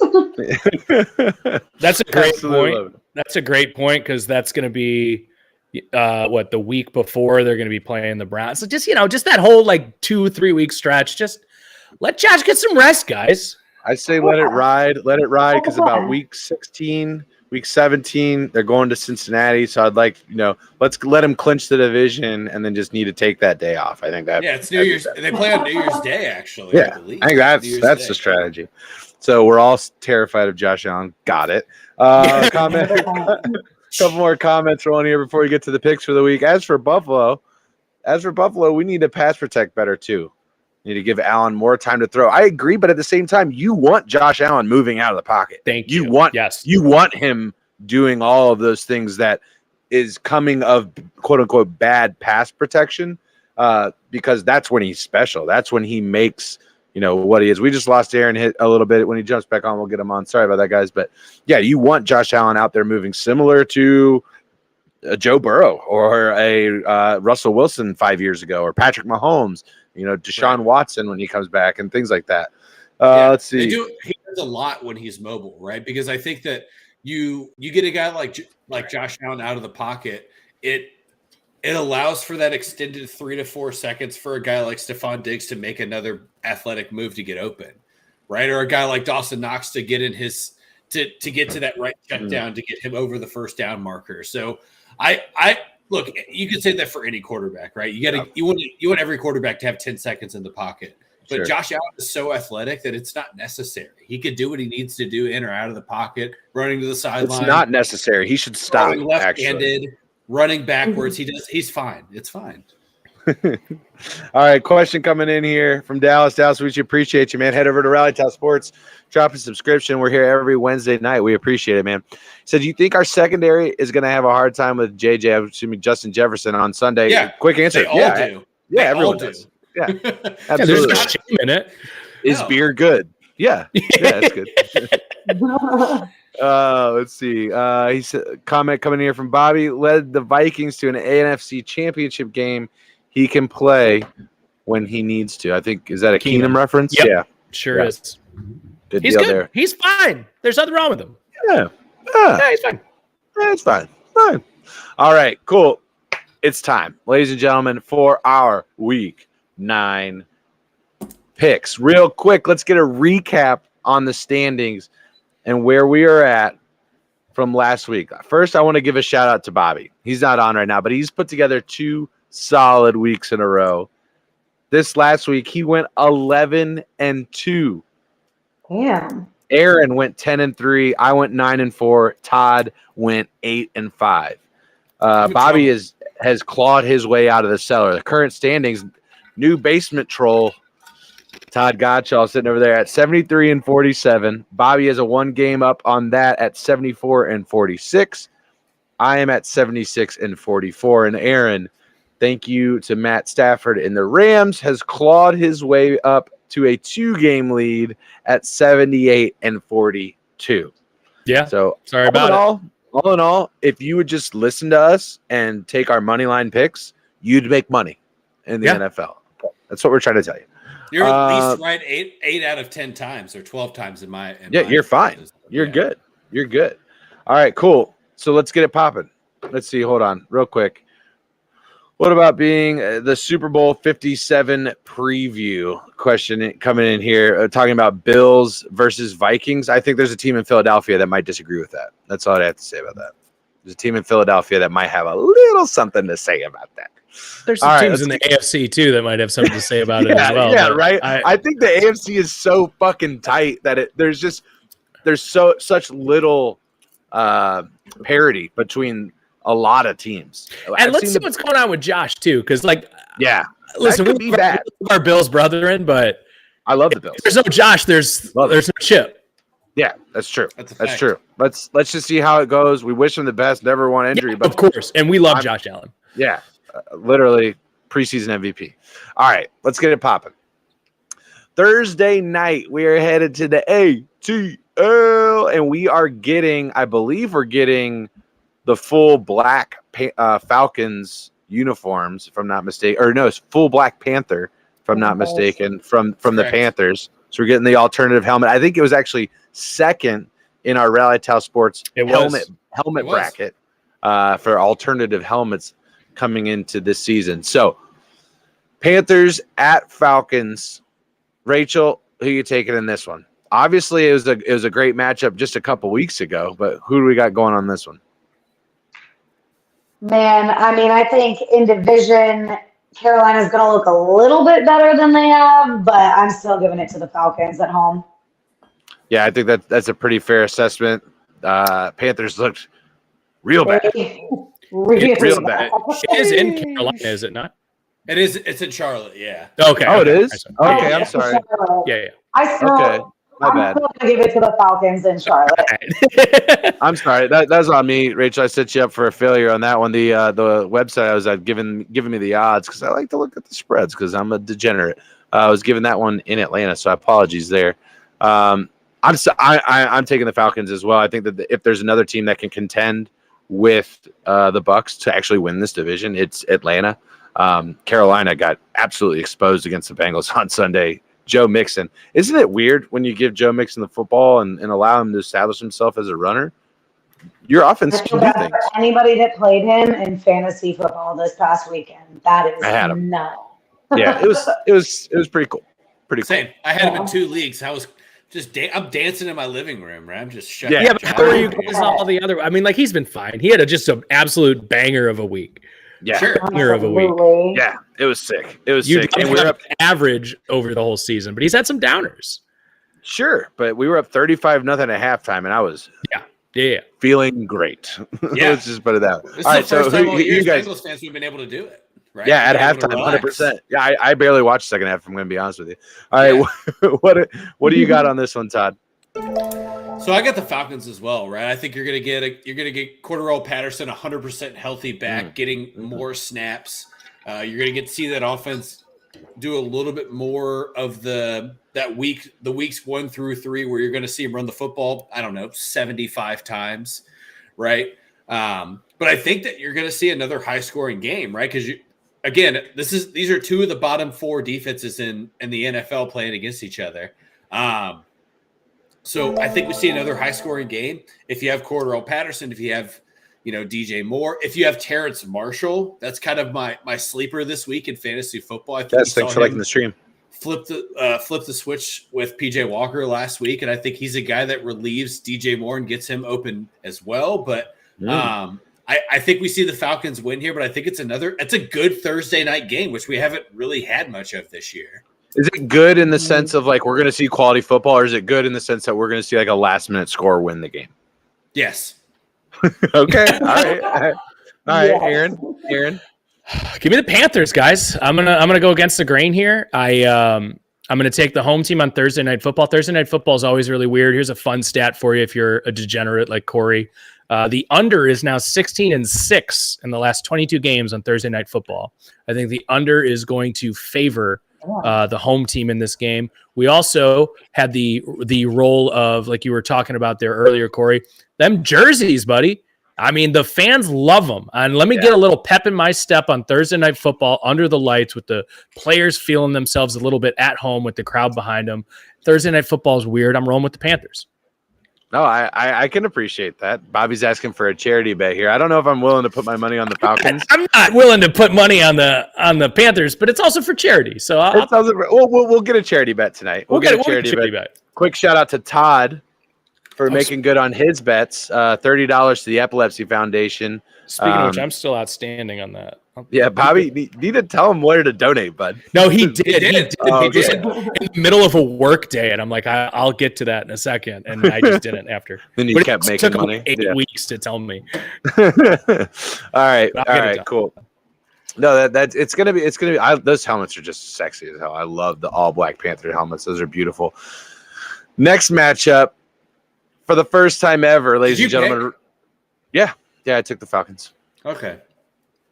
That's a great point. That's a great point because that's going to be the week before they're going to be playing the Browns. So just that whole 2-3 week stretch. Just let Josh get some rest, guys. I say let it ride because about week 16. Week 17, they're going to Cincinnati, so I'd like, let's let them clinch the division and then just need to take that day off. I think that. Yeah, it's New Year's. They play on New Year's Day, actually. Yeah, I think that's the strategy. So we're all terrified of Josh Allen. Got it. Comment. Couple more comments rolling here before we get to the picks for the week. As for Buffalo, we need to pass protect better too. Need to give Allen more time to throw. I agree, but at the same time, you want Josh Allen moving out of the pocket. You want him doing all of those things that is coming of quote unquote bad pass protection, because that's when he's special. That's when he makes what he is. We just lost Aaron hit a little bit. When he jumps back on, we'll get him on. Sorry about that, guys. But yeah, you want Josh Allen out there moving similar to a Joe Burrow or a Russell Wilson 5 years ago, or Patrick Mahomes. Deshaun Watson when he comes back and things like that. Let's see. He does a lot when he's mobile, right? Because I think that you get a guy like Josh Allen out of the pocket, it allows for that extended 3 to 4 seconds for a guy like Stephon Diggs to make another athletic move to get open, right? Or a guy like Dawson Knox to get in his to get to that right check down to get him over the first down marker. So I look, you could say that for any quarterback, right? You want every quarterback to have 10 seconds in the pocket. But sure. Josh Allen is so athletic that it's not necessary. He could do what he needs to do in or out of the pocket, running to the sideline. It's not necessary. He should stop. Left-handed, running backwards. He's fine. It's fine. All right, question coming in here from Dallas. Dallas, we appreciate you, man. Head over to Rallytown Sports, drop a subscription. We're here every Wednesday night. We appreciate it, man. So do you think our secondary is going to have a hard time with JJ, I'm assuming Justin Jefferson on Sunday? Yeah. Quick answer. They all do. Yeah, everyone does. Yeah, absolutely. There's no shame in it. Is beer good? Yeah, it's good. Let's see. He said, comment coming here from Bobby, led the Vikings to an NFC championship game. He can play when he needs to. I think, is that a Keenum reference? Yep. Yeah. Sure is. Good He's deal good. there. He's fine. There's nothing wrong with him. Yeah. He's fine. It's fine. Fine. All right, cool. It's time, ladies and gentlemen, for our Week 9 picks. Real quick, let's get a recap on the standings and where we are at from last week. First, I want to give a shout out to Bobby. He's not on right now, but he's put together 2 solid weeks in a row. This last week, he went 11-2. Damn. Aaron went 10-3. I went 9-4. Todd went 8-5. Bobby has clawed his way out of the cellar. The current standings, new basement troll, Todd Gottschall, sitting over there at 73-47. Bobby has a 1 game up on that at 74-46. I am at 76-44. And Aaron, thank you to Matt Stafford in the Rams, has clawed his way up to a 2-game lead at 78-42. Yeah. So Sorry about it. All in all, if you would just listen to us and take our money line picks, you'd make money in the NFL. That's what we're trying to tell you. You're at least right 8 out of 10 times or 12 times in my. You're fine. You're good. You're good. All right, cool. So let's get it popping. Let's see. Hold on real quick. What about being the Super Bowl 57 preview question coming in here, talking about Bills versus Vikings? I think there's a team in Philadelphia that might disagree with that. That's all I have to say about that. There's a team in Philadelphia that might have a little something to say about that. There's some teams in the AFC too that might have something to say about it as well. Yeah, right. I think the AFC is so fucking tight that there's such little parity between a lot of teams. And let's see what's going on with Josh too, because listen, we love our Bills brethren, but I love the Bills. There's no Josh. There's no Chip. Yeah, that's true. That's true. Let's just see how it goes. We wish him the best. Never want injury, but of course, and we love Josh Allen. Yeah, literally preseason MVP. All right, let's get it popping. Thursday night, we are headed to the ATL, and we are getting, I believe, the full black Falcons uniforms, if I'm not mistaken, or no, it's full Black Panther, if I'm not mistaken, from the Panthers. So we're getting the alternative helmet. I think it was actually second in our Rally Towel Sports helmet bracket for alternative helmets coming into this season. So Panthers at Falcons. Rachel, who you taking in this one? Obviously, it was a great matchup just a couple weeks ago, but who do we got going on this one? Man, I mean, I think in division, Carolina's going to look a little bit better than they have, but I'm still giving it to the Falcons at home. Yeah, I think that's a pretty fair assessment. Panthers looked real bad. Real bad. It is in Carolina, is it not? It is. It's in Charlotte. Yeah. Okay. Oh, it is? Okay, I'm sorry. Yeah. I'm still going to give it to the Falcons in Charlotte. I'm sorry. That's on me, Rachel. I set you up for a failure on that one. The website I was at giving me the odds because I like to look at the spreads because I'm a degenerate. I was giving that one in Atlanta, so apologies there. I'm taking the Falcons as well. I think that if there's another team that can contend with the Bucs to actually win this division, it's Atlanta. Carolina got absolutely exposed against the Bengals on Sunday. Joe Mixon. Isn't it weird when you give Joe Mixon the football and allow him to establish himself as a runner? Your offense can do things. Anybody that played him in fantasy football this past weekend, that is no. Yeah, it was pretty cool. Same. I had him in 2 leagues. I was I'm dancing in my living room, right? I'm just shutting. Yeah, but how are you guys all the other? I mean, he's been fine. He had just an absolute banger of a week. Yeah, sure. Banger of a week. Yeah, it was sick. It was sick. And we're up average over the whole season, but he's had some downers. Sure, but we were up 35-0 at halftime, and I was feeling great. Yeah, let's just put it that way. This all is right, the first so time all you guys, Bengals fans, we've been able to do it. Right? Yeah, at halftime, 100%. Yeah, I barely watched the second half. I'm going to be honest with you. All right, what do you got on this one, Todd? So I got the Falcons as well, right? I think you're gonna get Cordarrelle Patterson 100% healthy back, getting more snaps. You're gonna get to see that offense do a little bit more of the weeks 1 through 3, where you're gonna see him run the football. I don't know, 75 times, right? But I think that you're gonna see another high scoring game, right? Because these are 2 of the bottom 4 defenses in the NFL playing against each other. So I think we see another high-scoring game. If you have Cordarrelle Patterson, if you have, DJ Moore, if you have Terrence Marshall, that's kind of my sleeper this week in fantasy football. I think thanks for liking the stream. Flip the switch with PJ Walker last week, and I think he's a guy that relieves DJ Moore and gets him open as well. But I think we see the Falcons win here, but I think it's a good Thursday night game, which we haven't really had much of this year. Is it good in the sense of we're going to see quality football, or is it good in the sense that we're going to see a last-minute score win the game? Yes. Okay. All right. Aaron. Give me the Panthers, guys. I'm gonna go against the grain here. I'm gonna take the home team on Thursday Night Football. Thursday Night Football is always really weird. Here's a fun stat for you if you're a degenerate like Corey. The under is now 16-6 in the last 22 games on Thursday Night Football. I think the under is going to favor the home team in this game. We also had the role of, like you were talking about there earlier, Corey, them jerseys, buddy. I mean, the fans love them. And let me get a little pep in my step on Thursday Night Football under the lights with the players feeling themselves a little bit at home with the crowd behind them. Thursday Night Football is weird. I'm rolling with the Panthers. No, I can appreciate that. Bobby's asking for a charity bet here. I don't know if I'm willing to put my money on the Falcons. I'm not willing to put money on the Panthers, but it's also for charity. So we'll get a charity bet tonight. We'll get a charity bet. Quick shout out to Todd for making good on his bets. $30 to the Epilepsy Foundation. Speaking of which, I'm still outstanding on that. Yeah, Bobby, need to tell him where to donate, bud. No, he did. He did. Oh, he just in the middle of a work day, and I'm like, I'll get to that in a second, and I just didn't after. Then you kept making took money. Like 8 weeks to tell me. All right, cool. No, it's gonna be. Those helmets are just sexy as hell. I love the all black Panther helmets. Those are beautiful. Next matchup, for the first time ever, ladies and gentlemen. Yeah, I took the Falcons. Okay.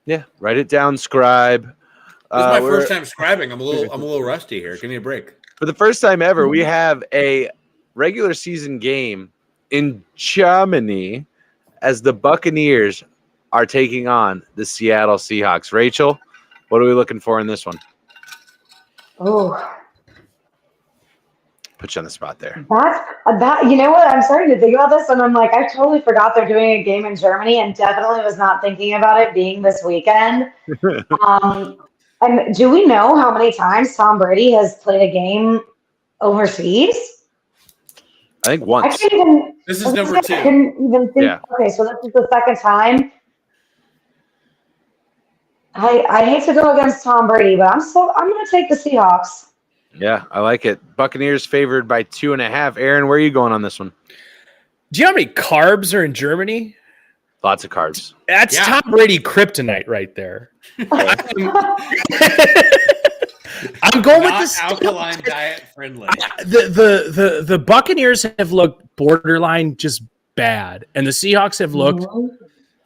Yeah, write it down, scribe. This is my first time scribing. I'm a little rusty here. Give me a break. For the first time ever, we have a regular season game in Germany as the Buccaneers are taking on the Seattle Seahawks. Rachel, what are we looking for in this one? Oh, put you on the spot there. That you know what? I'm starting to think about this, and I'm like, I totally forgot they're doing a game in Germany, and definitely was not thinking about it being this weekend. And do we know how many times Tom Brady has played a game overseas? I think once. This is number 2. I couldn't even think. Yeah. Okay, so this is the second time. I hate to go against Tom Brady, but I'm going to take the Seahawks. Yeah, I like it. Buccaneers favored by 2.5. Aaron, where are you going on this one? Do you know how many carbs are in Germany? Lots of carbs. That's Tom Brady kryptonite right there. I'm going with this alkaline diet friendly. The Buccaneers have looked borderline just bad, and the Seahawks have looked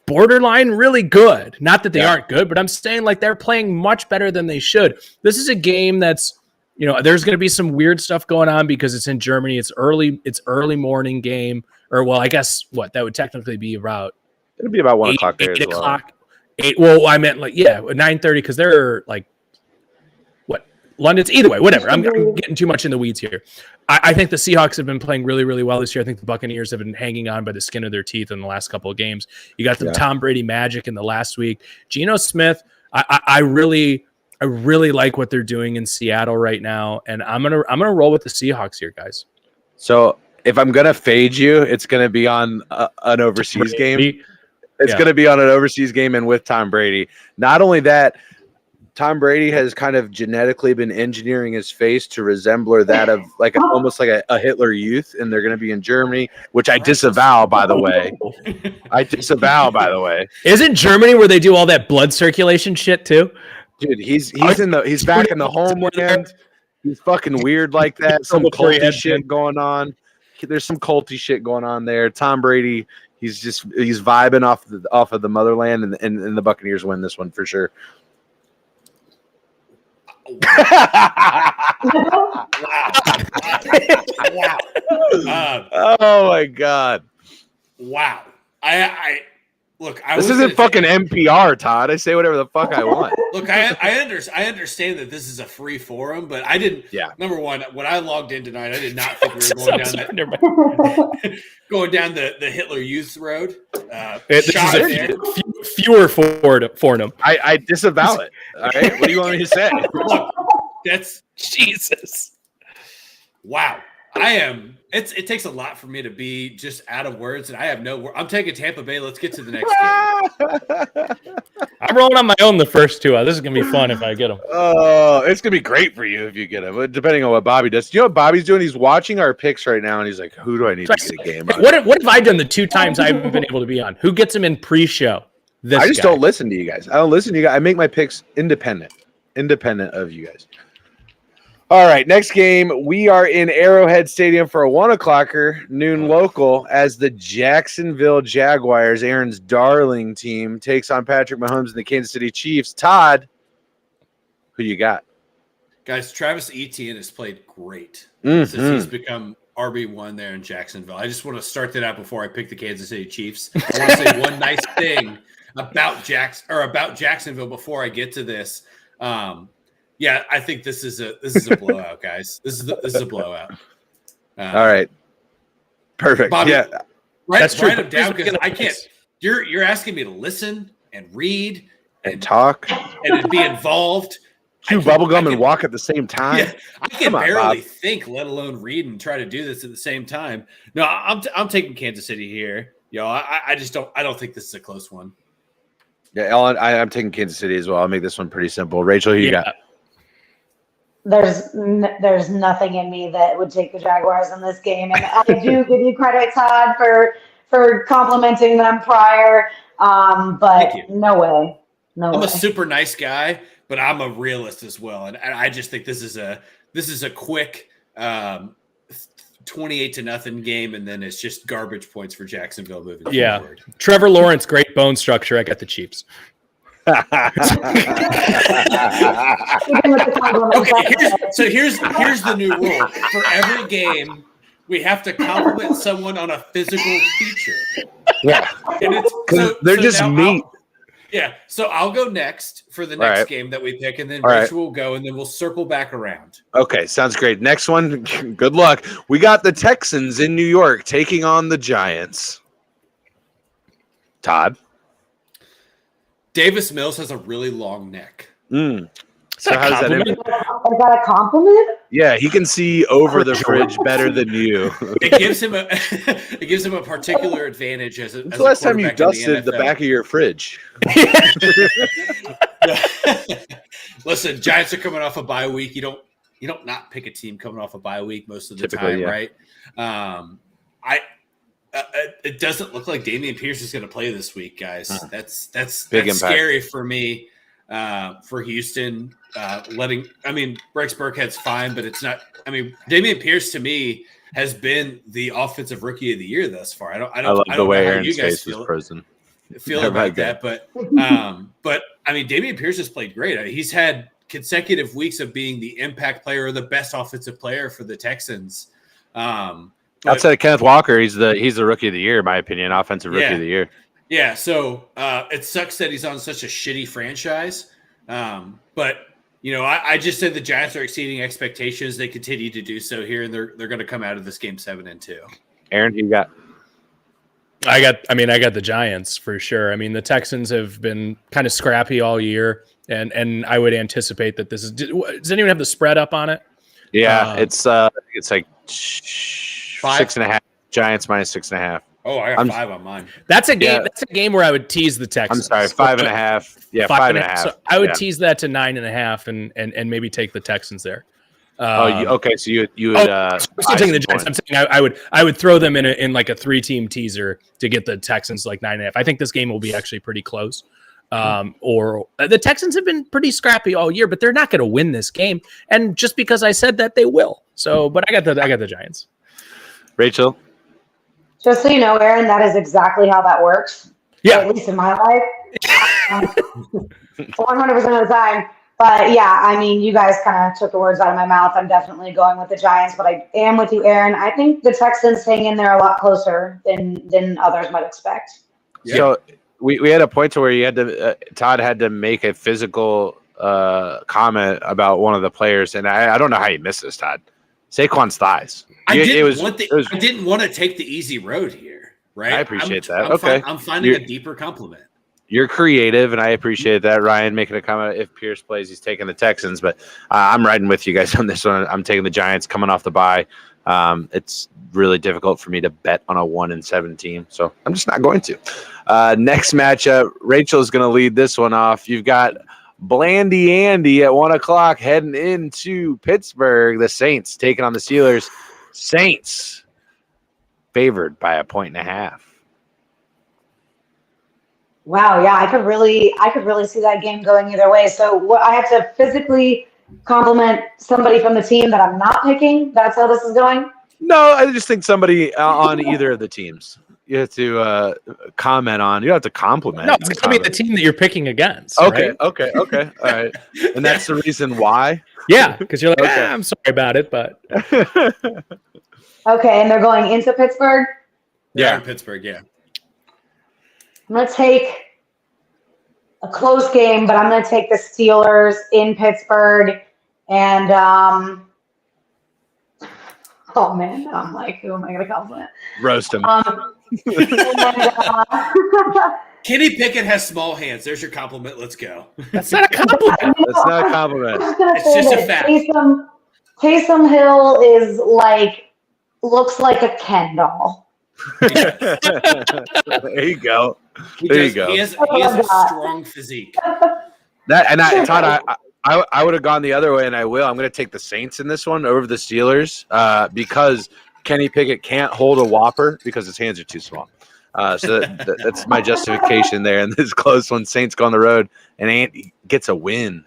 borderline really good. Not that they aren't good, but I'm saying like they're playing much better than they should. This is a game that's, you know, there's going to be some weird stuff going on because it's in Germany. It's early morning game, or well, I guess that would technically be about. It'll be about 1 o'clock there. 8 o'clock. 8. Well, I meant 9:30 because they're like London's either way. Whatever. I'm getting too much in the weeds here. I think the Seahawks have been playing really, really well this year. I think the Buccaneers have been hanging on by the skin of their teeth in the last couple of games. You got the Tom Brady magic in the last week. Geno Smith. I really like what they're doing in Seattle right now, and I'm gonna roll with the Seahawks here, guys. So if I'm gonna fade you, it's gonna be on an overseas game. It's gonna be on an overseas game and with Tom Brady. Not only that, Tom Brady has kind of genetically been engineering his face to resemble that of almost like a Hitler Youth, and they're gonna be in Germany, which I disavow, by the way. Isn't Germany where they do all that blood circulation shit too? Dude, he's back in the homeland. He's fucking weird like that. Some culty shit going on. There's some culty shit going on there. Tom Brady, he's vibing off of the motherland, and the Buccaneers win this one for sure. Wow. Oh my God. Wow. Look, this isn't fucking NPR, Todd. I say whatever the fuck I want. Look, I understand that this is a free forum, but I didn't. Yeah. Number one, when I logged in tonight, I did not think we were going down the Hitler Youth road. This is fewer for them. I disavow it. All right. What do you want me to say? Look, that's Jesus. Wow. It takes a lot for me to be just out of words, and I have no word. I'm taking Tampa Bay. Let's get to the next game. I'm rolling on my own the first two. This is going to be fun if I get them. Oh, it's going to be great for you if you get them, depending on what Bobby does. You know what Bobby's doing? He's watching our picks right now, and he's like, who do I need to get a game on? What have I done the 2 times I haven't been able to be on? Who gets them in pre-show? I just don't listen to you guys. I don't listen to you guys. I make my picks independent of you guys. All right, next game. We are in Arrowhead Stadium for a 1:00 noon local as the Jacksonville Jaguars, Aaron's darling team, takes on Patrick Mahomes and the Kansas City Chiefs. Todd, who you got? Guys, Travis Etienne has played great since he's become RB1 there in Jacksonville. I just want to start that out before I pick the Kansas City Chiefs. I want to say one nice thing about Jacksonville before I get to this. Yeah, I think this is a blowout, guys. This is a blowout. All right, perfect. Bobby, yeah, write them down because I can't. You're asking me to listen and read and talk and be involved. Chew bubblegum and walk at the same time. Yeah, I can barely think, let alone read and try to do this at the same time. No, I'm taking Kansas City here. I just don't think this is a close one. Yeah, Ellen, I'm taking Kansas City as well. I'll make this one pretty simple. Rachel, who you got? There's nothing in me that would take the Jaguars in this game, and I do give you credit, Todd, for complimenting them prior. But no way. I'm a super nice guy, but I'm a realist as well, and I just think this is a quick 28-0 game, and then it's just garbage points for Jacksonville moving forward. Trevor Lawrence, great bone structure. I got the Chiefs. Okay, here's the new rule. For every game, we have to compliment someone on a physical feature. Yeah, and they're just meat. So I'll go next for the next game that we pick, and then Rachel will go, and then we'll circle back around. Okay, sounds great. Next one, good luck. We got the Texans in New York taking on the Giants. Todd? Davis Mills has a really long neck. So how does that end? Is that a compliment? Yeah, he can see over the fridge better than you. It gives him a particular advantage as the last time you dusted the back of your fridge. Listen, Giants are coming off a bye week. You don't not pick a team coming off a bye week most of the time, right? It doesn't look like Dameon Pierce is going to play this week, guys. That's scary for me. For Houston, Bryce Burkhead's fine, but it's not. Dameon Pierce to me has been the offensive rookie of the year thus far. I don't love the way Aaron's face was frozen. Feel about that, but Dameon Pierce has played great. He's had consecutive weeks of being the impact player or the best offensive player for the Texans. Outside of Kenneth Walker, he's the rookie of the year, in my opinion, offensive rookie of the year. Yeah, so it sucks that he's on such a shitty franchise. But I just said the Giants are exceeding expectations. They continue to do so here, and they're going to come out of this game 7-2. Aaron, who you got? I got the Giants for sure. The Texans have been kind of scrappy all year, and I would anticipate that this is. Does anyone have the spread up on it? Yeah, it's like 6.5. Giants minus 6.5. Oh, I got 5 on mine. That's a game. Yeah. That's a game where I would tease the Texans. I'm sorry, 5.5. Yeah, 5.5. So I would tease that to 9.5, and maybe take the Texans there. Okay. So you would. I'm still taking the Giants. I'm saying I would throw them in like a 3-team teaser to get the Texans like 9.5. I think this game will be actually pretty close. Or the Texans have been pretty scrappy all year, but they're not going to win this game. And just because I said that, they will. So, but I got the Giants. Rachel. Just so you know, Aaron, that is exactly how that works. Yeah. At least in my life. 100% of the time. But yeah, you guys kind of took the words out of my mouth. I'm definitely going with the Giants, but I am with you, Aaron. I think the Texans hang in there a lot closer than others might expect. Yeah. So we had a point to where you had to Todd had to make a physical comment about one of the players, and I don't know how you missed this, Todd. Saquon's thighs. I didn't want to take the easy road here, right? I appreciate that. I'm finding a deeper compliment. You're creative, and I appreciate that. Ryan making a comment, if Pierce plays, he's taking the Texans, but I'm riding with you guys on this one. I'm taking the Giants coming off the bye. It's really difficult for me to bet on a 1-7 team, so I'm just not going to. Next matchup, Rachel's going to lead this one off. You've got Blandy Andy at 1:00 heading into Pittsburgh. The Saints taking on the Steelers. Saints favored by 1.5. Wow, yeah, I could really see that game going either way. So I have to physically compliment somebody from the team that I'm not picking. That's how this is going. No, I just think somebody on either of the teams. comment on. You don't have to compliment. No, it's going to be the team that you're picking against. Okay, right? okay. All right. And that's the reason why? Yeah, because you're like, Okay. I'm sorry about it, but Okay, and they're going into Pittsburgh. Yeah, in Pittsburgh. Yeah. I'm going to take a close game, but I'm going to take the Steelers in Pittsburgh. And, oh man, I'm like, who am I going to compliment? Roast him. Kenny Pickett has small hands. There's your compliment. Let's go. that's not a compliment. That's not a compliment. I was going to It's say just a that fact. Taysom Hill is looks like a Ken doll. There you go. There you go. He has a strong physique. Todd, I would have gone the other way, and I will. I'm going to take the Saints in this one over the Steelers because Kenny Pickett can't hold a Whopper because his hands are too small. So that's my justification there. And this close one, Saints go on the road, and Ant gets a win.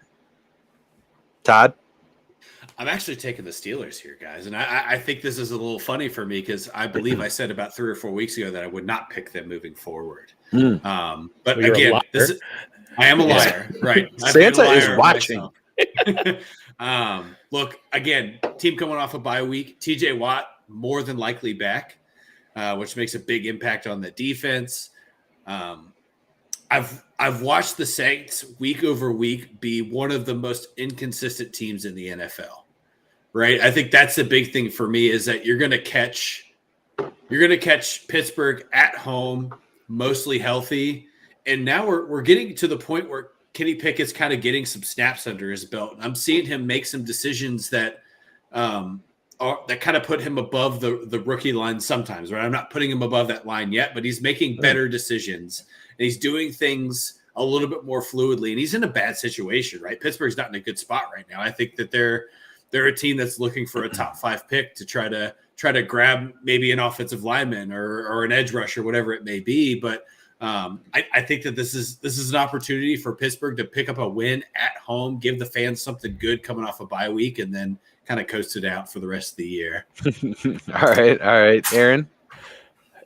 Todd? I'm actually taking the Steelers here, guys. And I think this is a little funny for me because I believe I said about 3 or 4 weeks ago that I would not pick them moving forward. But well, again, I am a liar. Right. Santa is watching. Look, again, team coming off a bye week. TJ Watt more than likely back, which makes a big impact on the defense. I've watched the Saints week over week be one of the most inconsistent teams in the NFL. Right? I think that's the big thing for me is that you're going to catch Pittsburgh at home, mostly healthy, and now we're getting to the point where Kenny Pickett's kind of getting some snaps under his belt. I'm seeing him make some decisions that that kind of put him above the rookie line sometimes. Right? I'm not putting him above that line yet, but he's making better decisions and he's doing things a little bit more fluidly. And he's in a bad situation, right? Pittsburgh's not in a good spot right now. I think that they're a team that's looking for a top 5 pick to try to grab maybe an offensive lineman or an edge rusher, whatever it may be. But I think that this is an opportunity for Pittsburgh to pick up a win at home, give the fans something good coming off a bye week, and then kind of coast it out for the rest of the year. All right, Aaron.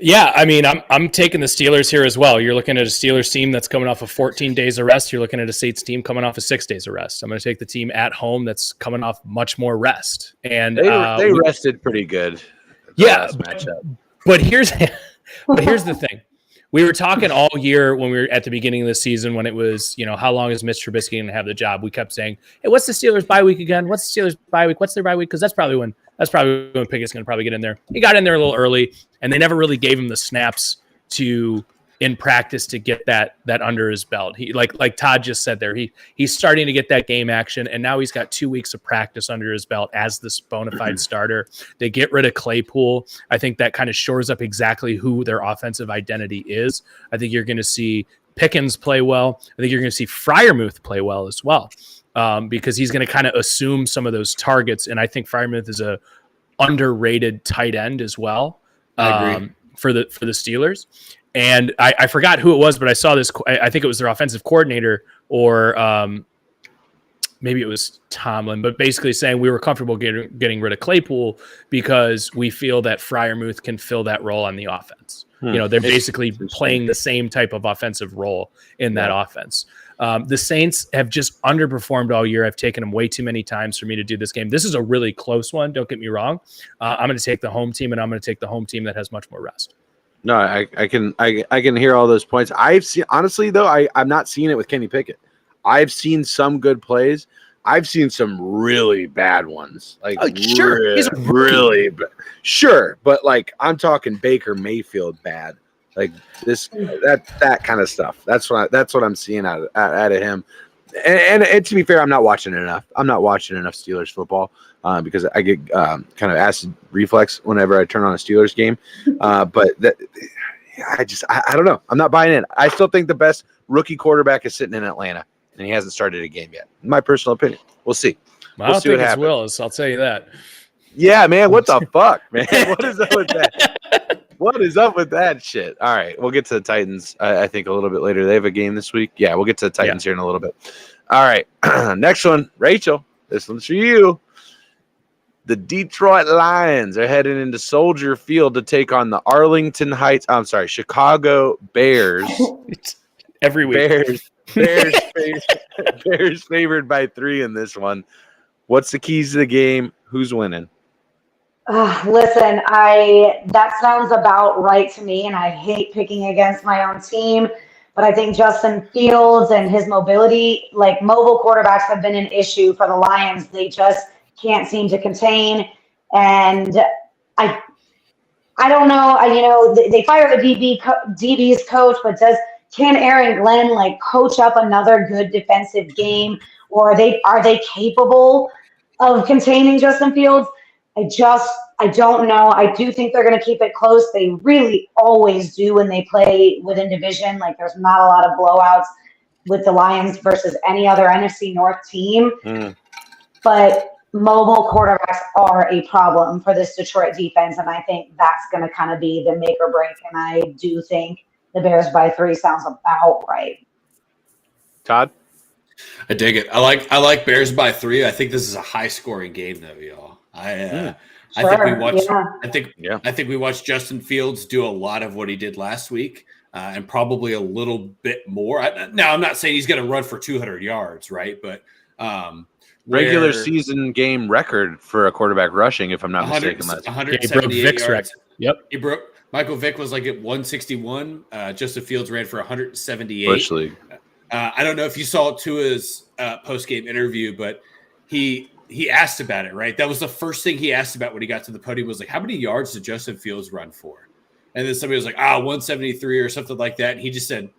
Yeah, I mean, I'm taking the Steelers here as well. You're looking at a Steelers team that's coming off of 14 days of rest. You're looking at a Saints team coming off of 6 days of rest. I'm going to take the team at home that's coming off much more rest. And they rested pretty good. Yeah, matchup. But here's the thing. We were talking all year when we were at the beginning of the season when it was, how long is Mitch Trubisky going to have the job? We kept saying, hey, what's the Steelers bye week again? What's the Steelers bye week? What's their bye week? Because that's probably when Pickett's going to probably get in there. He got in there a little early, and they never really gave him the snaps in practice to get that under his belt. He like Todd just said there, he's starting to get that game action, and now he's got 2 weeks of practice under his belt as this bona fide starter. They get rid of Claypool. I think that kind of shores up exactly who their offensive identity is. I think you're going to see Pickens play well. I think you're going to see Freiermuth play well as well, because he's going to kind of assume some of those targets, and I think Freiermuth is a underrated tight end as well. I agree. For the Steelers. And I forgot who it was, but I saw this. I think it was their offensive coordinator, or maybe it was Tomlin, but basically saying we were comfortable getting rid of Claypool because we feel that Freiermuth can fill that role on the offense. They're basically playing the same type of offensive role in that offense. The Saints have just underperformed all year. I've taken them way too many times for me to do this game. This is a really close one. Don't get me wrong. I'm going to take the home team, and I'm going to take the home team that has much more rest. No, I can hear all those points. I've seen, honestly though, I'm not seeing it with Kenny Pickett. I've seen some good plays. I've seen some really bad ones. Sure, he's really bad. Sure, but I'm talking Baker Mayfield bad. That kind of stuff. That's what I'm seeing out of him. And to be fair, I'm not watching enough. I'm not watching enough Steelers football because I get kind of acid reflex whenever I turn on a Steelers game. But I don't know. I'm not buying in. I still think the best rookie quarterback is sitting in Atlanta, and he hasn't started a game yet. In my personal opinion, we'll see. I don't think it's Willis. I'll tell you that. Yeah, man. What the fuck, man? What is up with that? What is up with that shit? All right, we'll get to the Titans, I think, a little bit later. They have a game this week. Yeah, we'll get to the Titans here in a little bit. All right, next one, Rachel. This one's for you. The Detroit Lions are heading into Soldier Field to take on the Chicago Bears. Every week. Bears favored by 3 in this one. What's the keys to the game? Who's winning? Listen, that sounds about right to me, and I hate picking against my own team, but I think Justin Fields and his mobility, like mobile quarterbacks have been an issue for the Lions. They just can't seem to contain, and I don't know. They fired a DB's coach, but can Aaron Glenn like coach up another good defensive game, or are they capable of containing Justin Fields? I don't know. I do think they're going to keep it close. They really always do when they play within division. Like there's not a lot of blowouts with the Lions versus any other NFC North team. But mobile quarterbacks are a problem for this Detroit defense, and I think that's going to kind of be the make or break. And I do think the Bears by 3 sounds about right. Todd? I dig it. I like Bears by 3. I think this is a high scoring game though, y'all. I think we watched Justin Fields do a lot of what he did last week, and probably a little bit more. Now, I'm not saying he's going to run for 200 yards, right? But regular season game record for a quarterback rushing, if I'm not mistaken. 178 yards. Yep, he broke. Michael Vick was like at 161. Justin Fields ran for 178. Bush League. I don't know if you saw Tua's post-game interview, but he asked about it, right? That was the first thing he asked about when he got to the podium was like, how many yards did Justin Fields run for? And then somebody was like, 173 or something like that. And he just said,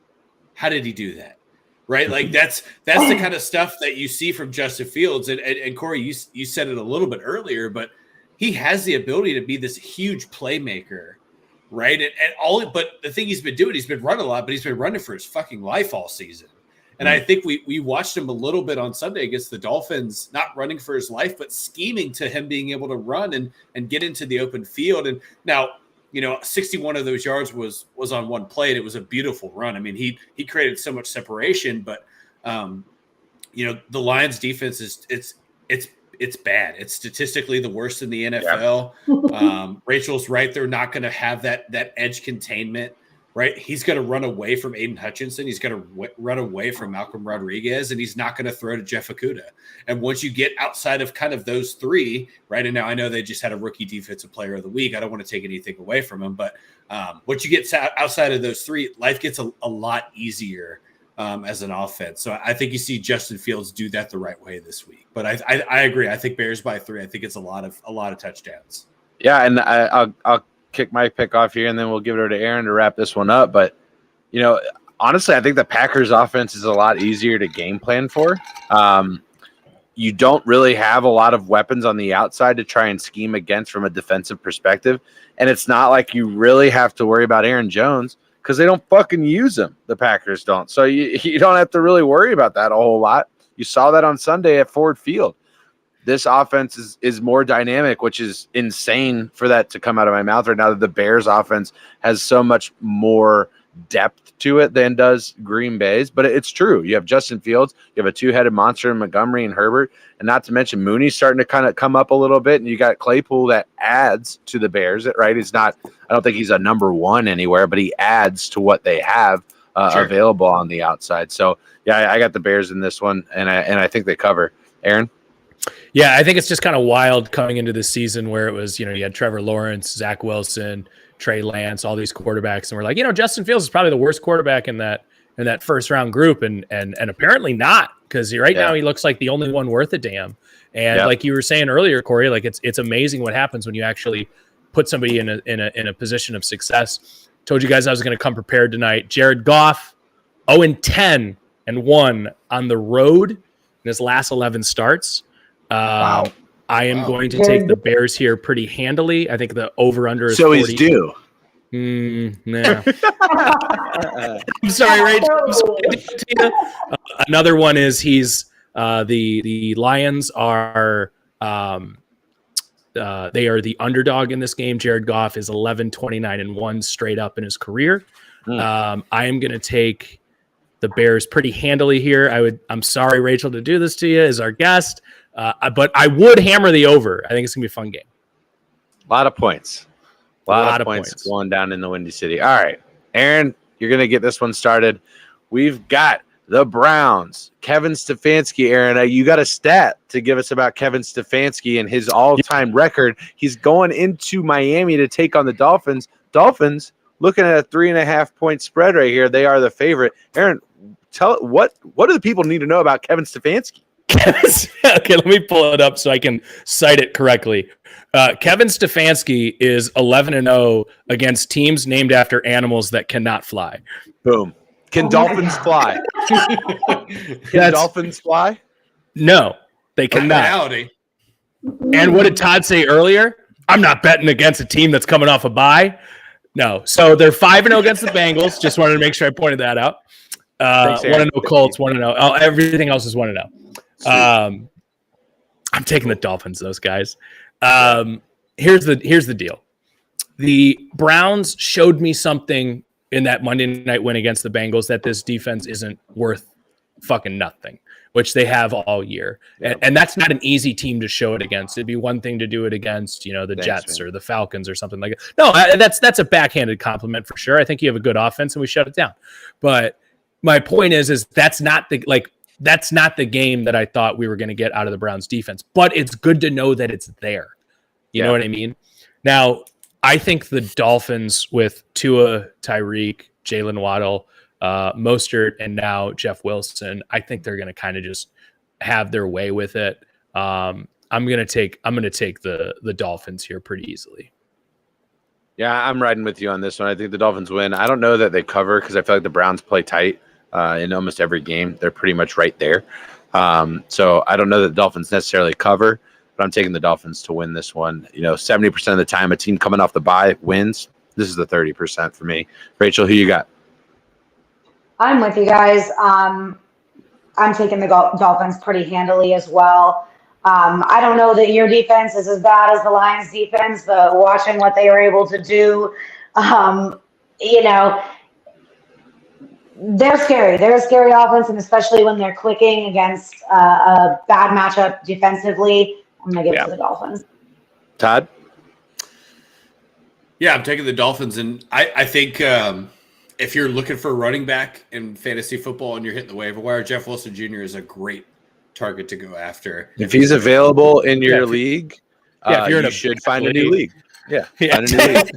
how did he do that? Right? Like that's the kind of stuff that you see from Justin Fields. And Corey, you said it a little bit earlier, but he has the ability to be this huge playmaker, right? But the thing he's been doing, he's been running a lot, but he's been running for his fucking life all season. And I think we watched him a little bit on Sunday against the Dolphins, not running for his life, but scheming to him being able to run and get into the open field. And now, 61 of those yards was on one play, and it was a beautiful run. I mean, he created so much separation, but the Lions defense it's bad. It's statistically the worst in the NFL. Yeah. Rachel's right. They're not going to have that edge containment. Right, he's going to run away from Aiden Hutchinson. He's going to run away from Malcolm Rodriguez, and he's not going to throw to Jeff Okudah. And once you get outside of kind of those 3, right, and now I know they just had a rookie defensive player of the week. I don't want to take anything away from him, but once you get outside of those 3, life gets a lot easier as an offense. So I think you see Justin Fields do that the right way this week. But I agree. I think Bears by 3. I think it's a lot of touchdowns. Yeah, and I'll kick my pick off here, and then we'll give it over to Aaron to wrap this one up. But honestly, I think the Packers offense is a lot easier to game plan for. You don't really have a lot of weapons on the outside to try and scheme against from a defensive perspective, and it's not like you really have to worry about Aaron Jones because they don't fucking use him. The Packers don't, so you don't have to really worry about that a whole lot. You saw that on Sunday at Ford Field. This offense is more dynamic, which is insane for that to come out of my mouth right now, that the Bears offense has so much more depth to it than does Green Bay's. But it's true. You have Justin Fields, you have a 2-headed monster in Montgomery and Herbert, and not to mention Mooney's starting to kind of come up a little bit, and you got Claypool that adds to the Bears, right? He's not – I don't think he's a number 1 anywhere, but he adds to what they have available on the outside. So, yeah, I got the Bears in this one, and I think they cover. Aaron? Yeah, I think it's just kind of wild coming into this season where it was, you had Trevor Lawrence, Zach Wilson, Trey Lance, all these quarterbacks, and we're like, Justin Fields is probably the worst quarterback in that first round group, and apparently not, because now he looks like the only one worth a damn. And like you were saying earlier, Corey, like it's amazing what happens when you actually put somebody in a position of success. Told you guys I was going to come prepared tonight. Jared Goff, 0-10 and 1 on the road in his last 11 starts. Wow. I am going to take the Bears here pretty handily. I think the over-under is 40. He's due. Nah. I'm sorry, Rachel. Another one is the Lions are they are the underdog in this game. Jared Goff is 11-29-1 straight up in his career. I am going to take the Bears pretty handily here. I'm sorry, Rachel, to do this to you as our guest. But I would hammer the over. I think it's going to be a fun game. A lot of points. A lot of points going down in the Windy City. All right, Aaron, you're going to get this one started. We've got the Browns. Kevin Stefanski, Aaron, you got a stat to give us about Kevin Stefanski and his all-time record. He's going into Miami to take on the Dolphins. Dolphins looking at a 3.5-point spread right here. They are the favorite. Aaron, tell what do the people need to know about Kevin Stefanski? Okay, let me pull it up so I can cite it correctly. Kevin Stefanski is 11-0 against teams named after animals that cannot fly. Boom. Can dolphins fly? Can dolphins fly? No, they cannot. Reality. And what did Todd say earlier? I'm not betting against a team that's coming off a bye. No. So they're 5-0 against the Bengals. Just wanted to make sure I pointed that out. 1-0 Colts, 1-0. Oh, everything else is 1-0. I'm taking the Dolphins, those guys. Here's the deal. The Browns showed me something in that Monday night win against the Bengals that this defense isn't worth fucking nothing, which they have all year. And that's not an easy team to show it against. It'd be one thing to do it against, the Jets or the Falcons or something like that. No, that's a backhanded compliment for sure. I think you have a good offense and we shut it down. But my point is that's not the game that I thought we were going to get out of the Browns defense, but it's good to know that it's there. You know what I mean? Now, I think the Dolphins with Tua, Tyreek, Jalen Waddle, Mostert, and now Jeff Wilson, I think they're going to kind of just have their way with it. I'm going to take the Dolphins here pretty easily. Yeah, I'm riding with you on this one. I think the Dolphins win. I don't know that they cover because I feel like the Browns play tight in almost every game. They're pretty much right there. So I don't know that the Dolphins necessarily cover, but I'm taking the Dolphins to win this one. 70% of the time a team coming off the bye wins. This is the 30% for me. Rachel, who you got? I'm with you guys. I'm taking the Dolphins pretty handily as well. I don't know that your defense is as bad as the Lions defense, but watching what they were able to do, they're scary. They're a scary offense, and especially when they're clicking against a bad matchup defensively, I'm going to give it to the Dolphins. Todd? Yeah, I'm taking the Dolphins, and I think if you're looking for a running back in fantasy football and you're hitting the waiver wire, Jeff Wilson Jr. is a great target to go after. If he's available in your league, you should find a new league. Yeah. Find a new league.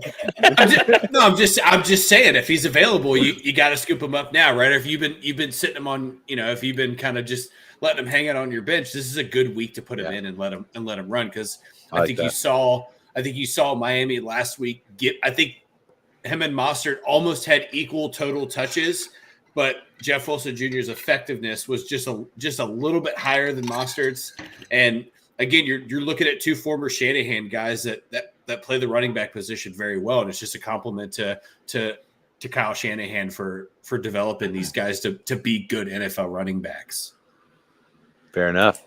I'm just saying, if he's available, you got to scoop him up now, right? Or if you've been sitting him on, if you've been kind of just letting him hang out on your bench, this is a good week to put him in and let him run, because I think you saw Miami last week I think him and Mostert almost had equal total touches, but Jeff Wilson Jr.'s effectiveness was just a little bit higher than Mostert's. And again, you're looking at two former Shanahan guys that play the running back position very well, and it's just a compliment to Kyle Shanahan for developing these guys to be good NFL running backs. Fair enough.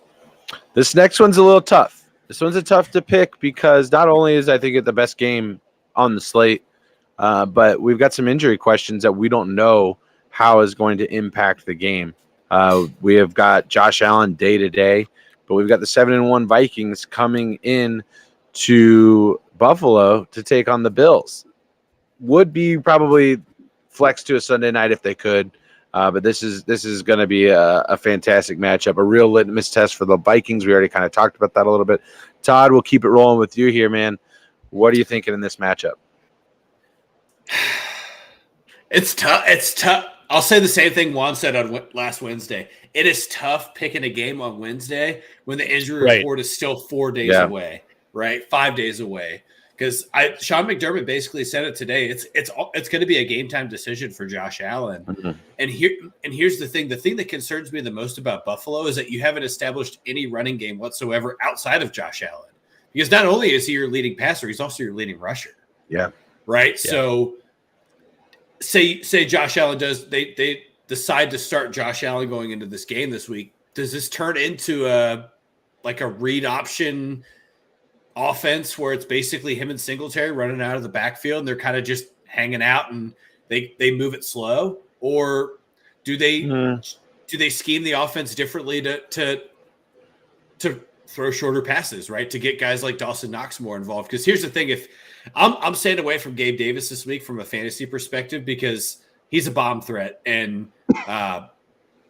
This next one's a little tough. This one's a tough to pick because not only is I think it the best game on the slate, but we've got some injury questions that we don't know how is going to impact the game. We have got Josh Allen day to day, but we've got the 7-1 Vikings coming in to Buffalo to take on the Bills. Would be probably flex to a Sunday night if they could. But this is going to be a fantastic matchup, a real litmus test for the Vikings. We already kind of talked about that a little bit. Todd, we'll keep it rolling with you here, man. What are you thinking in this matchup? It's tough. It's tough. I'll say the same thing Juan said on last Wednesday. It is tough picking a game on Wednesday when the injury report is still 4 days away, right? 5 days away. Because Sean McDermott basically said it today. It's going to be a game time decision for Josh Allen. Mm-hmm. And here's the thing. The thing that concerns me the most about Buffalo is that you haven't established any running game whatsoever outside of Josh Allen. Because not only is he your leading passer, he's also your leading rusher. Yeah. Right. Yeah. So say Josh Allen they decide to start Josh Allen going into this game this week. Does this turn into a read option offense where it's basically him and Singletary running out of the backfield and they're kind of just hanging out and they move it slow? Or do they scheme the offense differently to throw shorter passes, right? To get guys like Dawson Knox more involved. Because here's the thing, if I'm staying away from Gabe Davis this week from a fantasy perspective because he's a bomb threat. And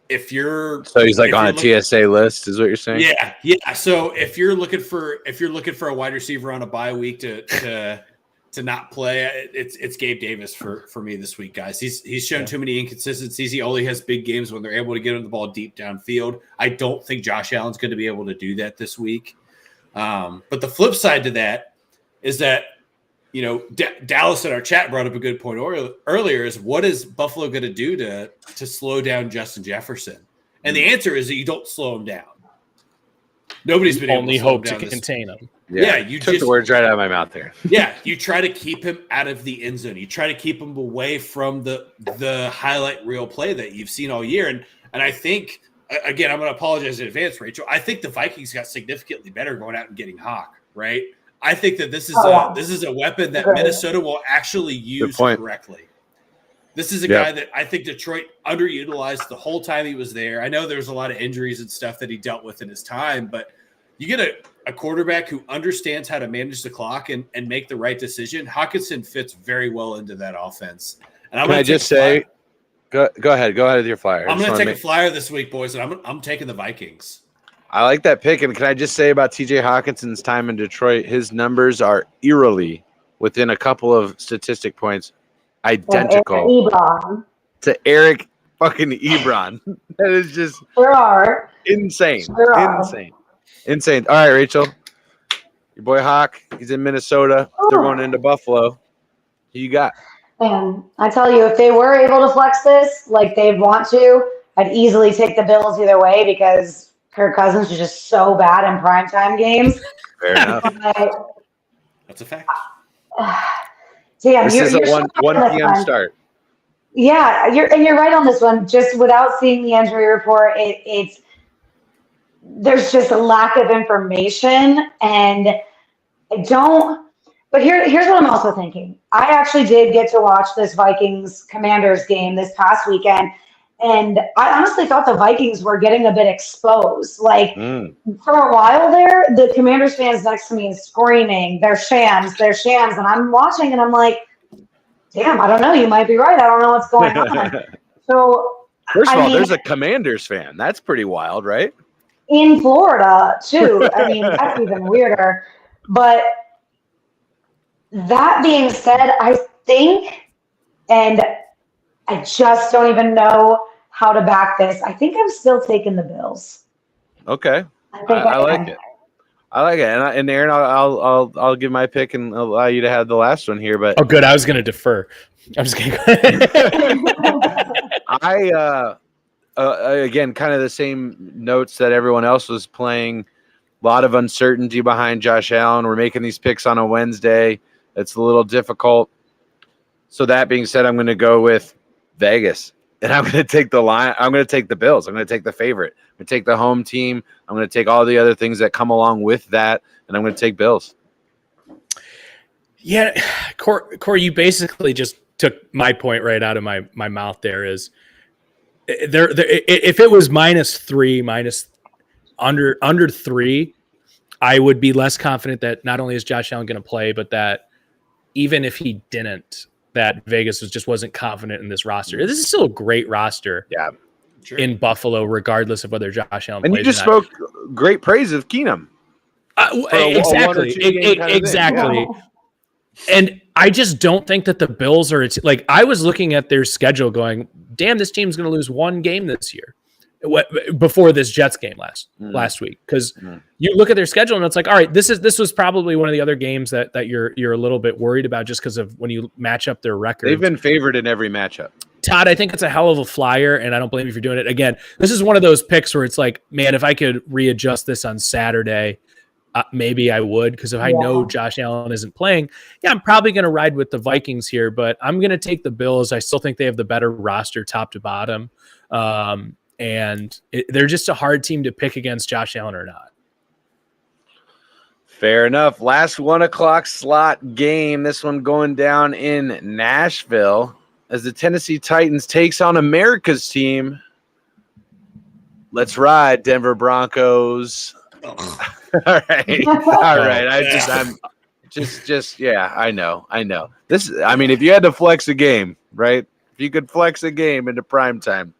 if you're he's like on a TSA list, is what you're saying? Yeah. So if you're looking for a wide receiver on a bye week to not play, it's Gabe Davis for me this week, guys. He's shown too many inconsistencies. He only has big games when they're able to get him the ball deep downfield. I don't think Josh Allen's going to be able to do that this week. But the flip side to that is that, Dallas in our chat brought up a good point earlier is what is Buffalo going to do to slow down Justin Jefferson? And the answer is that you don't slow him down. Nobody's been only able hope to to contain him. Yeah, you took the words right out of my mouth there. Yeah, you try to keep him out of the end zone. You try to keep him away from the highlight reel play that you've seen all year. And I think, again, I'm going to apologize in advance, Rachel. I think the Vikings got significantly better going out and getting Hawk, right? I think that this is a weapon that Minnesota will actually use correctly. This is a guy that I think Detroit underutilized the whole time he was there. I know there's a lot of injuries and stuff that he dealt with in his time, but you get a quarterback who understands how to manage the clock and make the right decision. Hawkinson fits very well into that offense. And Can I just say, go ahead with your flyer. I'm going to take a flyer this week, boys, and I'm taking the Vikings. I like that pick. And can I just say about TJ Hawkinson's time in Detroit, his numbers are eerily within a couple of statistic points identical to Eric fucking Ebron. That is just insane. Insane. All right, Rachel. Your boy Hawk, he's in Minnesota. They're going into Buffalo. Who you got? And I tell you, if they were able to flex this like they want to, I'd easily take the Bills either way because Kirk Cousins was just so bad in primetime games. Fair enough. That's a fact. Damn, this is a 1 p.m. start. Yeah, you're right on this one. Just without seeing the injury report, there's just a lack of information, and I don't. But here's what I'm also thinking. I actually did get to watch this Vikings Commanders game this past weekend. And I honestly thought the Vikings were getting a bit exposed. Like, for a while there, the Commanders fans next to me is screaming, they're shams. And I'm watching, and I'm like, damn, I don't know. You might be right. I don't know what's going on. So, first of all, there's a Commanders fan. That's pretty wild, right? In Florida, too. I mean, that's even weirder. But that being said, I think, and I just don't even know how to back this. I think I'm still taking the Bills. Okay, I like it. I like it, and Aaron, I'll give my pick and allow you to have the last one here. But good. I was going to defer. I'm just kidding. Again, kind of the same notes that everyone else was playing. A lot of uncertainty behind Josh Allen. We're making these picks on a Wednesday. It's a little difficult. So that being said, I'm going to go with Vegas, and I'm going to take the line. I'm going to take the Bills. I'm going to take the favorite. I'm going to take the home team. I'm going to take all the other things that come along with that, and I'm going to take Bills. Yeah, Corey, you basically just took my point right out of my mouth. There is there if it was -3, under 3, I would be less confident that not only is Josh Allen going to play, but that even if he didn't, that Vegas wasn't confident in this roster. This is still a great roster. Yeah, sure. In Buffalo, regardless of whether Josh Allen and plays. You just spoke great praise of Keenum. Exactly. Yeah. And I just don't think that the Bills are like, I was looking at their schedule going, damn, this team's going to lose one game this year before this Jets game last week. Cause you look at their schedule and it's like, all right, this was probably one of the other games that you're a little bit worried about just because of when you match up their records. They've been favored in every matchup. Todd, I think it's a hell of a flyer, and I don't blame you for doing it. Again, this is one of those picks where it's like, man, if I could readjust this on Saturday, maybe I would, because if I know Josh Allen isn't playing, I'm probably going to ride with the Vikings here, but I'm going to take the Bills. I still think they have the better roster top to bottom, and they're just a hard team to pick against Josh Allen or not. Fair enough. Last 1 o'clock slot game. This one going down in Nashville as the Tennessee Titans takes on America's team. Let's ride, Denver Broncos. All right. All right. I'm just yeah, I know. I mean, if you had to flex a game, right? If you could flex a game into prime time,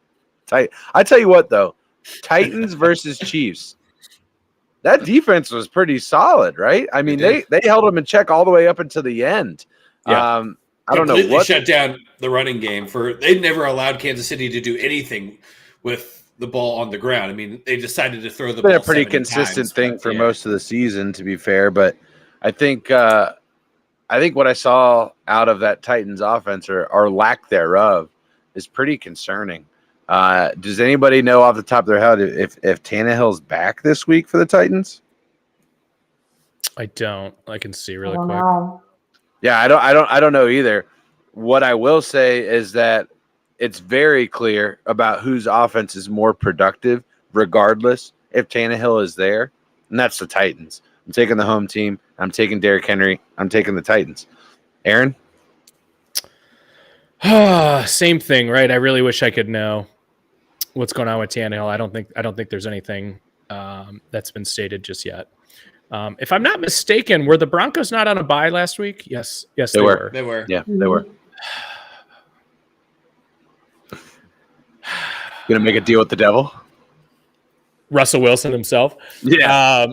I tell you what though, Titans versus Chiefs. That defense was pretty solid, right? I mean, they held them in check all the way up until the end. Yeah. I don't know what shut down the running game they never allowed Kansas City to do anything with the ball on the ground. I mean, they decided to throw the ball. It's been a pretty consistent thing for most of the season, to be fair. But I think what I saw out of that Titans offense or lack thereof is pretty concerning. Does anybody know off the top of their head if Tannehill's back this week for the Titans? I don't. I can see really quick. Know. Yeah, I don't know either. What I will say is that it's very clear about whose offense is more productive, regardless if Tannehill is there, and that's the Titans. I'm taking the home team. I'm taking Derrick Henry. I'm taking the Titans. Aaron? Same thing, right? I really wish I could know what's going on with Tannehill. I don't think there's anything that's been stated just yet. If I'm not mistaken, were the Broncos not on a bye last week? Yes, they were. They were. Yeah, they were. Gonna make a deal with the devil? Russell Wilson himself. Yeah.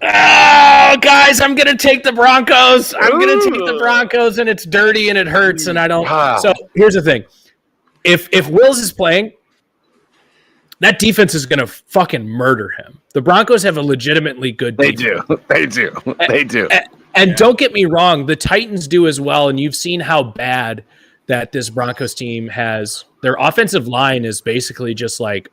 Oh, guys, I'm gonna take the Broncos. I'm gonna take the Broncos, and it's dirty and it hurts, and I don't. So here's the thing: if Wills is playing, that defense is gonna fucking murder him. The Broncos have a legitimately good defense. They do. And don't get me wrong, the Titans do as well. And you've seen how bad that this Broncos team has. Their offensive line is basically just like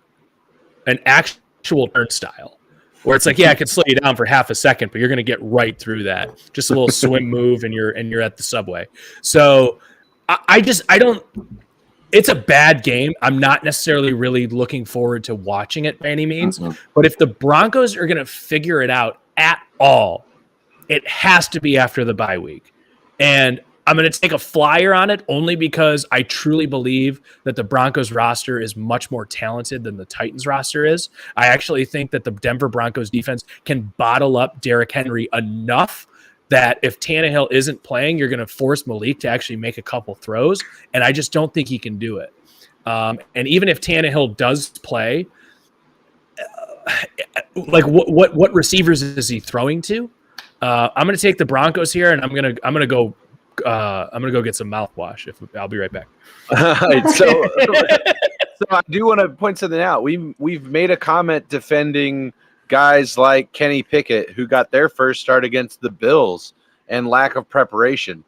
an actual turnstile, where it's like, yeah, I could slow you down for half a second, but you're going to get right through that. Just a little swim move, and you're at the subway. So I don't. It's a bad game. I'm not necessarily really looking forward to watching it by any means. But if the Broncos are going to figure it out at all, it has to be after the bye week. And I'm going to take a flyer on it only because I truly believe that the Broncos roster is much more talented than the Titans roster is. I actually think that the Denver Broncos defense can bottle up Derrick Henry enough that if Tannehill isn't playing, you're going to force Malik to actually make a couple throws. And I just don't think he can do it. And even if Tannehill does play, like what receivers is he throwing to? I'm going to take the Broncos here, and I'm going to go get some mouthwash. I'll be right back. So I do want to point something out. We've made a comment defending guys like Kenny Pickett, who got their first start against the Bills and lack of preparation.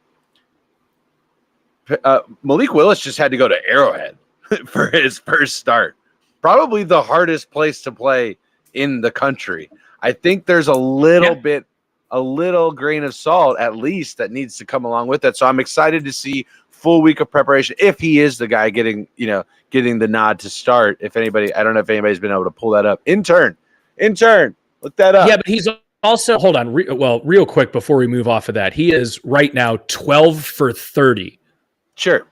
Malik Willis just had to go to Arrowhead for his first start. Probably the hardest place to play in the country. I think there's a little grain of salt at least that needs to come along with that. So I'm excited to see full week of preparation if he is the guy getting the nod to start. If anybody, I don't know if anybody's been able to pull that up. Intern, look that up. Yeah, but he's also, hold on, real quick before we move off of that, he is right now 12 for 30. Sure.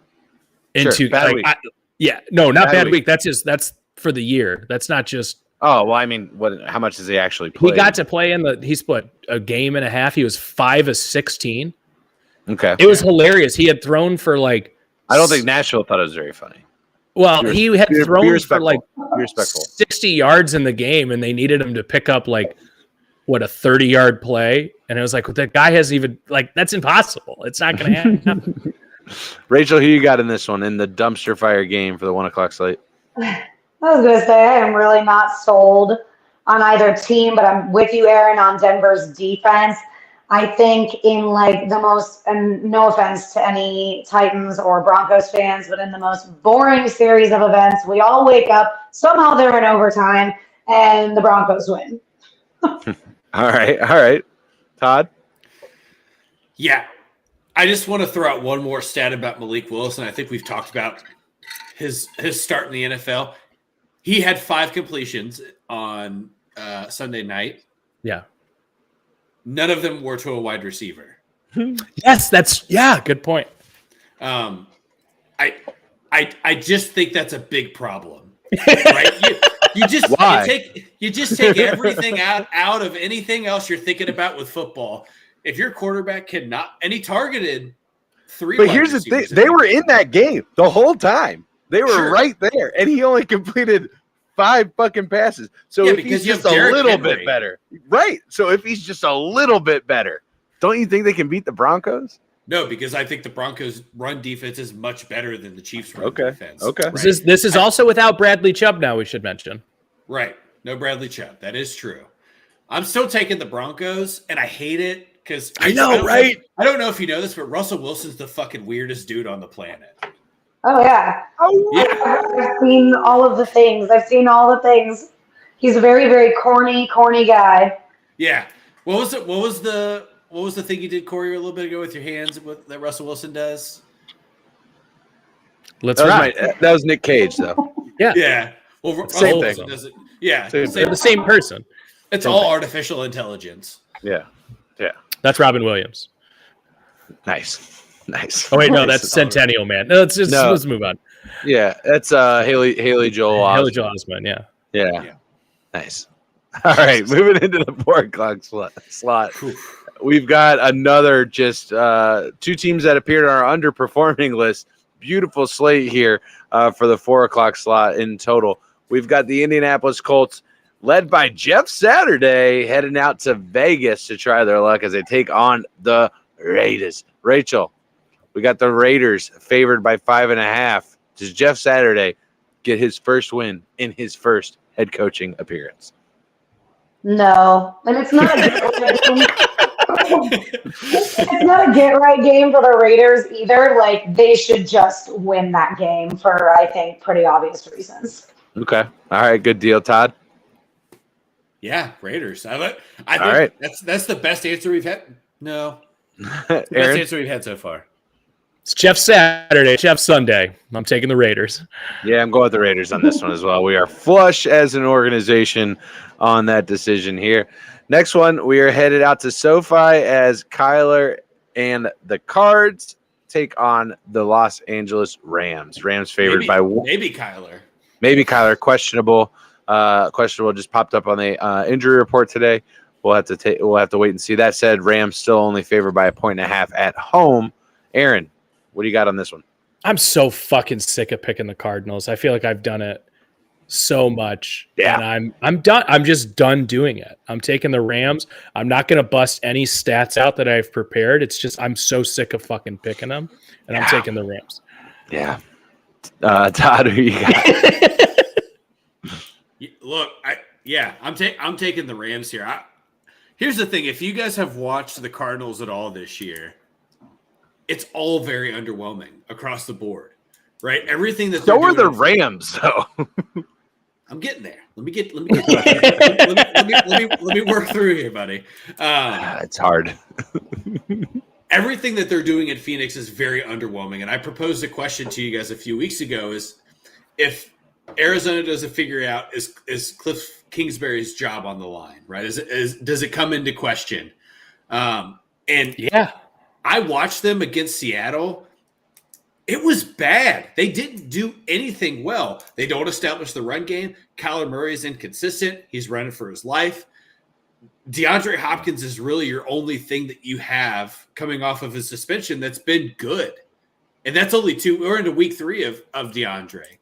Into bad week. Bad week. That's for the year. That's not just. Oh, well, I mean, how much does he actually play? He got to play he split a game and a half. He was 5 of 16. Okay. It was hilarious. He had thrown for like. I don't think Nashville thought it was very funny. Well, he had thrown for like 60 yards in the game, and they needed him to pick up like a 30-yard play. And it was like, that guy has even that's impossible. It's not going to happen. Rachel, who you got in this one in the dumpster fire game for the 1:00 slate? I was going to say I am really not sold on either team, but I'm with you, Aaron, on Denver's defense. I think in the most, and no offense to any Titans or Broncos fans, but in the most boring series of events, we all wake up, somehow they're in overtime, and the Broncos win. All right. Todd? Yeah. I just want to throw out one more stat about Malik Willis, and I think we've talked about his start in the NFL. He had 5 completions on Sunday night. Yeah. None of them were to a wide receiver. Yes, good point. I just think that's a big problem. Right? you just take everything out of anything else you're thinking about with football. If your quarterback cannot, and he targeted 3. But here's the thing: they were in that game the whole time. They were right there, and he only completed 5 fucking passes. So if he's just a little bit better, right? So if he's just a little bit better, don't you think they can beat the Broncos? No, because I think the Broncos' run defense is much better than the Chiefs' run defense. Okay. Right? This is also without Bradley Chubb now, we should mention. Right. No Bradley Chubb. That is true. I'm still taking the Broncos, and I hate it because I know, right? I don't know if you know this, but Russell Wilson's the fucking weirdest dude on the planet. Oh, yeah. I've seen all of the things. He's a very, very corny guy. Yeah. What was it? What was the thing you did, Corey, a little bit ago with your hands that Russell Wilson does? That was Nick Cage, though. Yeah. Yeah. Well, same Russell thing. Wilson does it. Yeah. They're the same person. It's all artificial intelligence. Yeah. That's Robin Williams. Nice. Oh wait, no, that's Centennial Man. No, let's move on. Yeah, that's Haley Joel Osment. Haley Joel Osment, yeah. Nice. All right, moving into the 4 o'clock slot. We've got another just 2 teams that appeared on our underperforming list. Beautiful slate here for the 4 o'clock slot in total. We've got the Indianapolis Colts, led by Jeff Saturday, heading out to Vegas to try their luck as they take on the Raiders. Rachel, we got the Raiders favored by 5.5. Does Jeff Saturday get his first win in his first head coaching appearance? No, and it's not a get-right game. It's not a get-right game for the Raiders either. Like, they should just win that game for, I think, pretty obvious reasons. Okay. All right. Good deal, Todd. Yeah, Raiders. I think that's the best answer we've had. No. Best answer we've had so far. It's Jeff Saturday, Jeff Sunday. I'm taking the Raiders. Yeah, I'm going with the Raiders on this one as well. We are flush as an organization on that decision here. Next one, we are headed out to SoFi as Kyler and the Cards take on the Los Angeles Rams. Rams favored by maybe Kyler. Maybe Kyler, questionable. Questionable just popped up on the injury report today. We'll have to wait and see. That said, Rams still only favored by 1.5 at home. Aaron, what do you got on this one? I'm so fucking sick of picking the Cardinals. I feel like I've done it so much. Yeah. And I'm done. I'm just done doing it. I'm taking the Rams. I'm not going to bust any stats out that I've prepared. It's just I'm so sick of fucking picking them, and I'm taking the Rams. Yeah. Todd, who you got? Look, I'm taking the Rams here. Here's the thing: if you guys have watched the Cardinals at all this year, it's all very underwhelming across the board, right? Everything that so are the Rams, though. I'm getting there. Let me work through here, buddy. It's hard. Everything that they're doing in Phoenix is very underwhelming, and I proposed a question to you guys a few weeks ago: is if Arizona doesn't figure it out, is Cliff Kingsbury's job on the line, right? Does it come into question? And yeah. I watched them against Seattle. It was bad. They didn't do anything well. They don't establish the run game. Kyler Murray is inconsistent. He's running for his life. DeAndre Hopkins is really your only thing that you have coming off of his suspension that's been good. And that's only 2. We're into week 3 of DeAndre.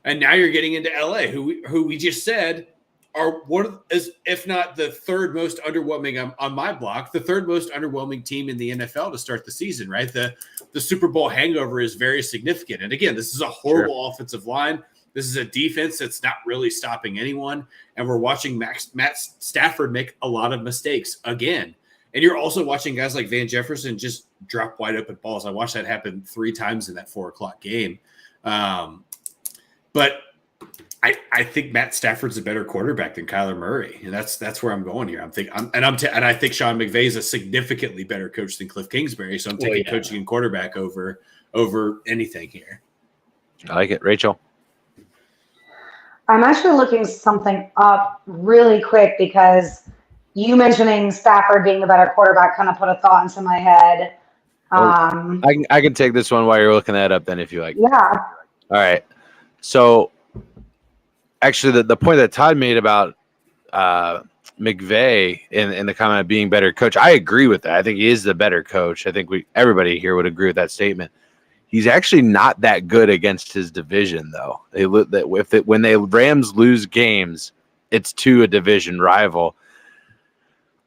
And now you're getting into LA, who we just said are one of, if not the third most underwhelming on my block, the third most underwhelming team in the NFL to start the season, right? The Super Bowl hangover is very significant. And again, this is a horrible offensive line. This is a defense that's not really stopping anyone. And we're watching Matt Stafford make a lot of mistakes again. And you're also watching guys like Van Jefferson just drop wide open balls. I watched that happen 3 times in that 4 o'clock game. But I think Matt Stafford's a better quarterback than Kyler Murray, and that's where I'm going here. I think Sean McVay is a significantly better coach than Cliff Kingsbury, so I'm taking coaching and quarterback over anything here. I like it, Rachel. I'm actually looking something up really quick because you mentioning Stafford being the better quarterback kind of put a thought into my head. I can take this one while you're looking that up then if you like. Yeah. All right. So actually, the point that Todd made about McVay in the comment of being better coach, I agree with that. I think he is the better coach. I think everybody here would agree with that statement. He's actually not that good against his division, though. When the Rams lose games, it's to a division rival.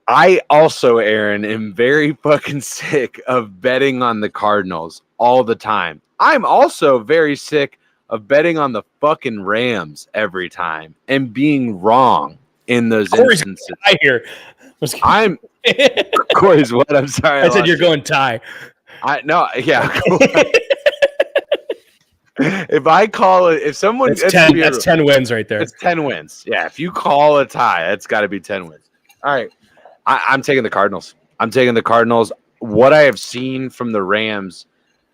I also, Aaron, am very fucking sick of betting on the Cardinals all the time. I'm also very sick of betting on the fucking Rams every time and being wrong in those instances. I hear. I'm Corey's what? I'm sorry. I said you're going tie. Yeah. If someone that's 10 wins right there. It's 10 wins. Yeah, if you call a tie, it's got to be 10 wins. All right. I'm taking the Cardinals. What I have seen from the Rams,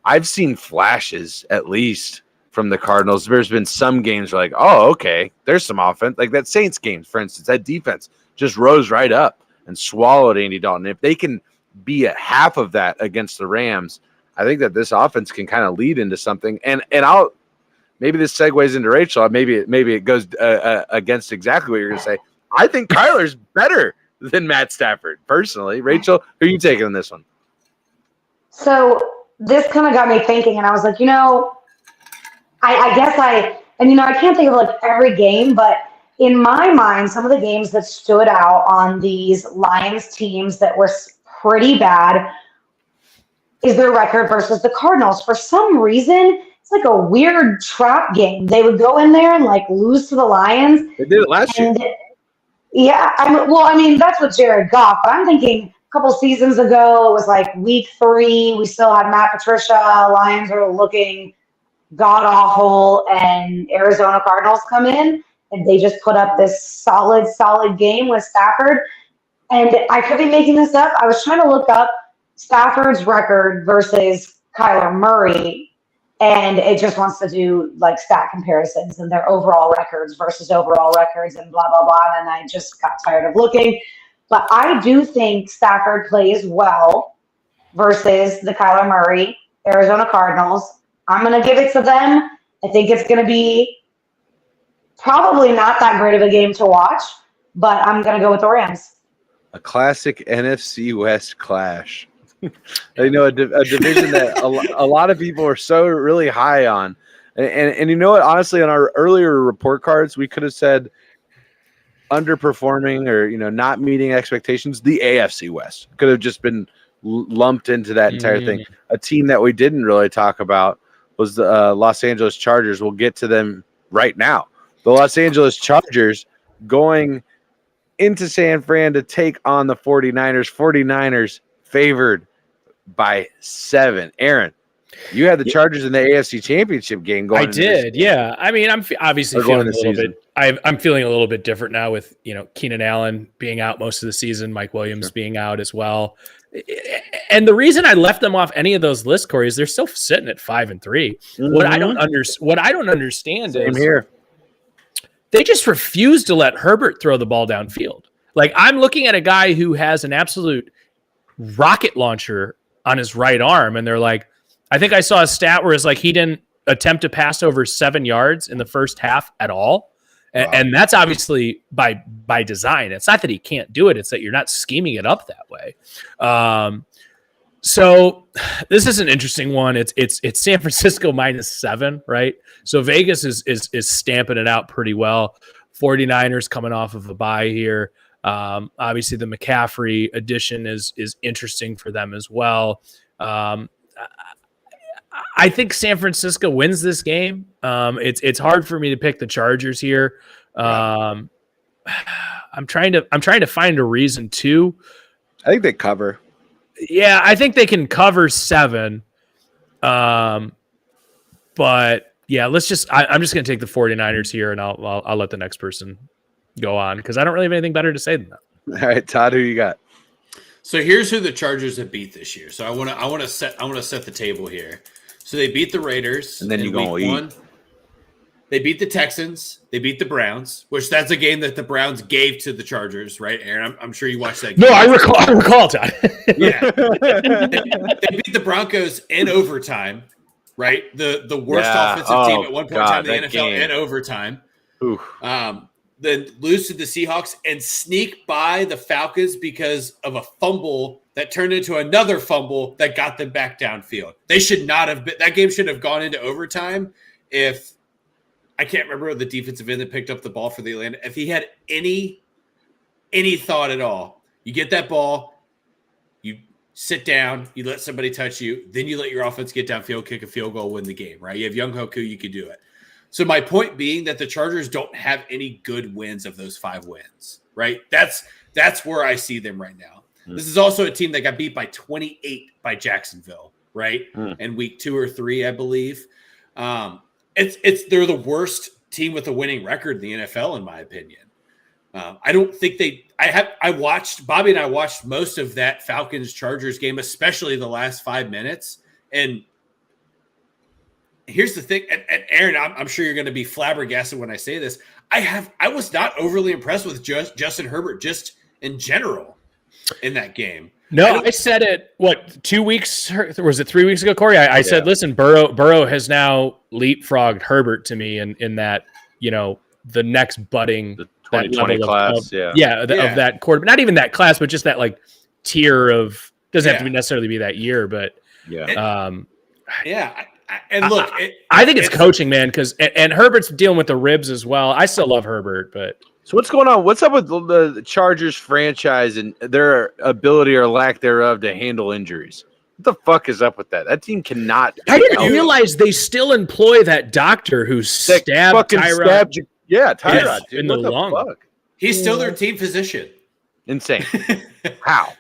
I've seen flashes at least from the Cardinals. There's been some games where like, oh, okay, there's some offense. Like that Saints game, for instance, that defense just rose right up and swallowed Andy Dalton. If they can be a half of that against the Rams, I think that this offense can kind of lead into something. And I'll maybe this segues into Rachel. Maybe it goes against exactly what you're going to say. I think Kyler's better than Matt Stafford, personally. Rachel, who are you taking in this one? So this kind of got me thinking, and I was like, I guess I can't think of like every game, but in my mind, some of the games that stood out on these Lions teams that were pretty bad is their record versus the Cardinals. For some reason, it's like a weird trap game. They would go in there and like lose to the Lions. They did it last year. Yeah, that's what Jared Goff. But I'm thinking a couple seasons ago, it was like week 3. We still had Matt Patricia. Lions are looking god awful, and Arizona Cardinals come in, and they just put up this solid game with Stafford. And I could be making this up. I was trying to look up Stafford's record versus Kyler Murray, and it just wants to do like stat comparisons and their overall records versus overall records and blah, blah, blah. And I just got tired of looking. But I do think Stafford plays well versus the Kyler Murray, Arizona Cardinals. I'm going to give it to them. I think it's going to be probably not that great of a game to watch, but I'm going to go with the Rams. A classic NFC West clash. A division that a lot of people are so really high on. And you know what? Honestly, on our earlier report cards, we could have said underperforming or, not meeting expectations. The AFC West could have just been lumped into that entire thing. A team that we didn't really talk about was the Los Angeles Chargers. We'll get to them right now. The Los Angeles Chargers going into San Fran to take on the 49ers. 49ers favored by 7. Aaron, you had the Chargers in the AFC Championship game going. I did, yeah. I mean, I'm obviously feeling a little bit. I'm feeling a little bit different now with Keenan Allen being out most of the season, Mike Williams being out as well. And the reason I left them off any of those lists, Corey, is they're still sitting at 5-3. Mm-hmm. What I don't understand Same is here. They just refuse to let Herbert throw the ball downfield. Like, I'm looking at a guy who has an absolute rocket launcher on his right arm, and they're like, I think I saw a stat where it's like he didn't attempt to pass over 7 yards in the first half at all. Wow. And that's obviously by design. It's not that he can't do it. It's that you're not scheming it up that way. So this is an interesting one. It's San Francisco -7, right? So Vegas is stamping it out pretty well. 49ers coming off of a bye here. Obviously the McCaffrey addition is interesting for them as well. I think San Francisco wins this game. It's hard for me to pick the Chargers here. I'm trying to find a reason to. I think they cover. Yeah, I think they can cover 7. But yeah, I'm just going to take the 49ers here, and I'll let the next person go on because I don't really have anything better to say than that. All right, Todd, who you got? So here's who the Chargers have beat this year. So I want to set the table here. So they beat the Raiders, and then you go eat. They beat the Texans. They beat the Browns, which that's a game that the Browns gave to the Chargers, right, Aaron? I'm sure you watched that game. No, I recall, Todd. Yeah. They beat the Broncos in overtime, right? The worst offensive team at one point in time in the NFL in overtime. Then lose to the Seahawks and sneak by the Falcons because of a fumble that turned into another fumble that got them back downfield. They should not have been. That game should have gone into overtime if I can't remember the defensive end that picked up the ball for the Atlanta. If he had any thought at all, you get that ball, you sit down, you let somebody touch you, then you let your offense get downfield, kick a field goal, win the game, right? You have Young Hoku, you could do it. So my point being that the Chargers don't have any good wins of those 5 wins, right? That's where I see them right now. This is also a team that got beat by 28 by Jacksonville, right? In week 2 or 3, I believe. They're the worst team with a winning record in the NFL, in my opinion. I don't think Bobby and I watched most of that Falcons Chargers game, especially the last 5 minutes. And here's the thing, and Aaron, I'm sure you're going to be flabbergasted when I say this. I was not overly impressed with Justin Herbert just in general in that game. No, I said it, 2 weeks, or was it 3 weeks ago, Corey? I said, listen, Burrow has now leapfrogged Herbert to me in that, the next budding the 2020 class, of that quarter, but not even that class, but just that like tier of, doesn't have to necessarily be that year, but and look, I think it's coaching, man, because and Herbert's dealing with the ribs as well. I still love Herbert, but so what's going on? What's up with the Chargers franchise and their ability or lack thereof to handle injuries? What the fuck is up with that? That team cannot. I didn't realize they still employ that doctor who stabbed Tyrod. Tyrod in the lung. Fuck? He's still their team physician. Insane. How?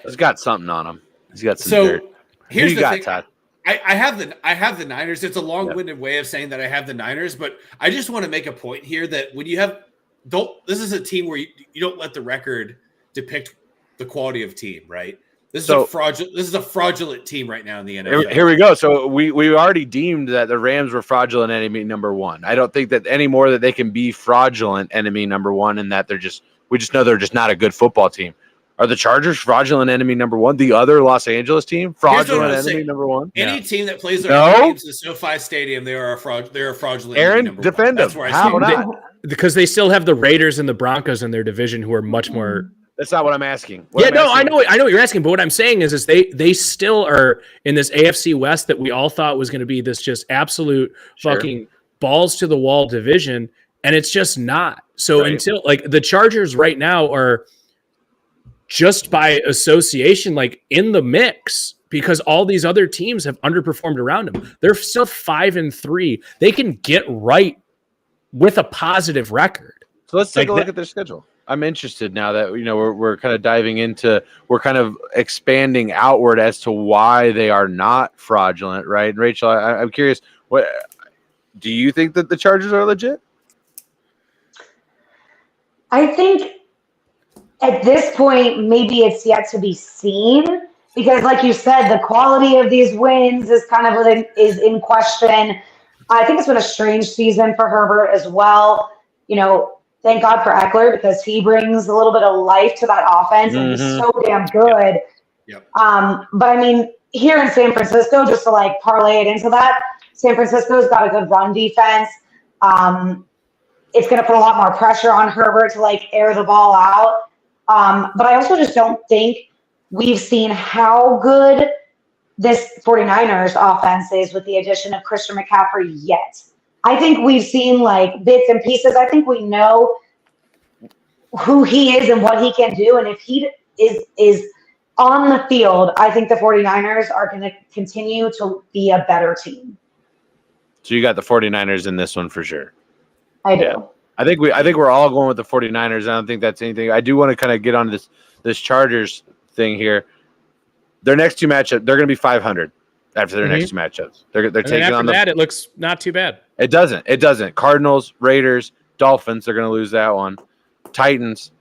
He's got something on him. He's got some dirt. Here's the thing. Todd? I have the Niners. It's a long-winded way of saying that I have the Niners, but I just want to make a point here that when you have this is a team where you don't let the record depict the quality of team, right? This is a fraudulent team right now in the NFL. Here we go. So we already deemed that the Rams were fraudulent enemy number 1. I don't think that anymore that they can be fraudulent enemy number 1, and that we just know they're just not a good football team. Are the Chargers fraudulent enemy number 1? The other Los Angeles team fraudulent enemy number 1? Any team that plays their games in SoFi Stadium, they're a fraudulent. Aaron, enemy defend them. That's where How I not? Because they still have the Raiders and the Broncos in their division, who are much more. That's not what I'm asking. I know what you're asking, but what I'm saying is they still are in this AFC West that we all thought was going to be this just absolute fucking balls to the wall division, and it's just not. So until the Chargers right now are just by association in the mix because all these other teams have underperformed around them. They're still 5-3. They can get right with a positive record. So let's take a look at their schedule. I'm interested now that we're kind of diving into, we're kind of expanding outward as to why they are not fraudulent, right? And Rachel, I'm curious, what do you think that the Chargers are legit? I think at this point, maybe it's yet to be seen because, like you said, the quality of these wins is kind of is in question. I think it's been a strange season for Herbert as well. Thank God for Eckler because he brings a little bit of life to that offense and he's so damn good. Yep. But I mean, here in San Francisco, just to parlay it into that, San Francisco's got a good run defense. It's going to put a lot more pressure on Herbert to air the ball out. But I also just don't think we've seen how good this 49ers offense is with the addition of Christian McCaffrey yet. I think we've seen bits and pieces. I think we know who he is and what he can do. And if he is on the field, I think the 49ers are going to continue to be a better team. So you got the 49ers in this one for sure. I do. Yeah. I think we're all going with the 49ers. I don't think that's anything. I do want to kind of get on this Chargers thing here. Their next 2 matchups, they're going to be 500 after their next 2 matchups. They're taking on that. It looks not too bad. It doesn't. Cardinals, Raiders, Dolphins. They're going to lose that one. Titans.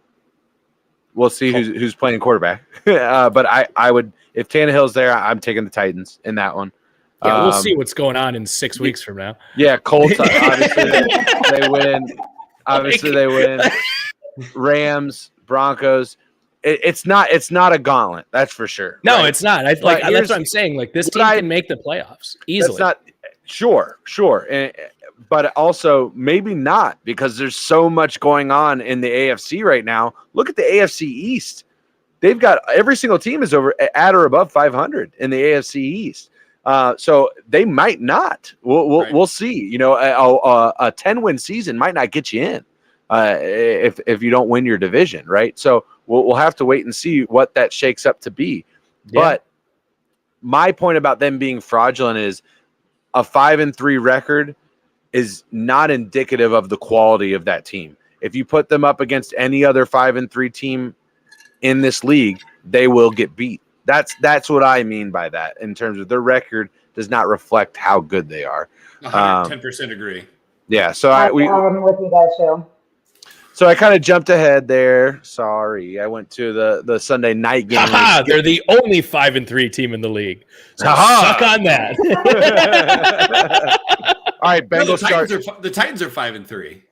We'll see who's playing quarterback. But I would, if Tannehill's there, I'm taking the Titans in that one. Yeah, we'll see what's going on in 6 weeks from now. Yeah, Colts. Obviously, they win. Obviously, they win. Rams, Broncos. It's not a gauntlet. That's for sure. No, right? it's not. That's what I'm saying. This team can make the playoffs easily. That's not sure. but also maybe not, because there's so much going on in the AFC right now. Look at the AFC East. They've got every single team is over at or above 500 in the AFC East. So they might not. We'll see. You know, a 10-win season might not get you in if you don't win your division, right? So we'll have to wait and see what that shakes up to be. Yeah. But my point about them being fraudulent is a 5-3 record is not indicative of the quality of that team. If you put them up against any other 5-3 team in this league, they will get beat. That's what I mean by that, in terms of their record does not reflect how good they are. 110% agree. Yeah, so I'm with you guys too. So I kind of jumped ahead there. Sorry, I went to the Sunday night game. They're the only 5-3 team in the league. So suck on that. All right, Bengals start. The Titans are 5-3.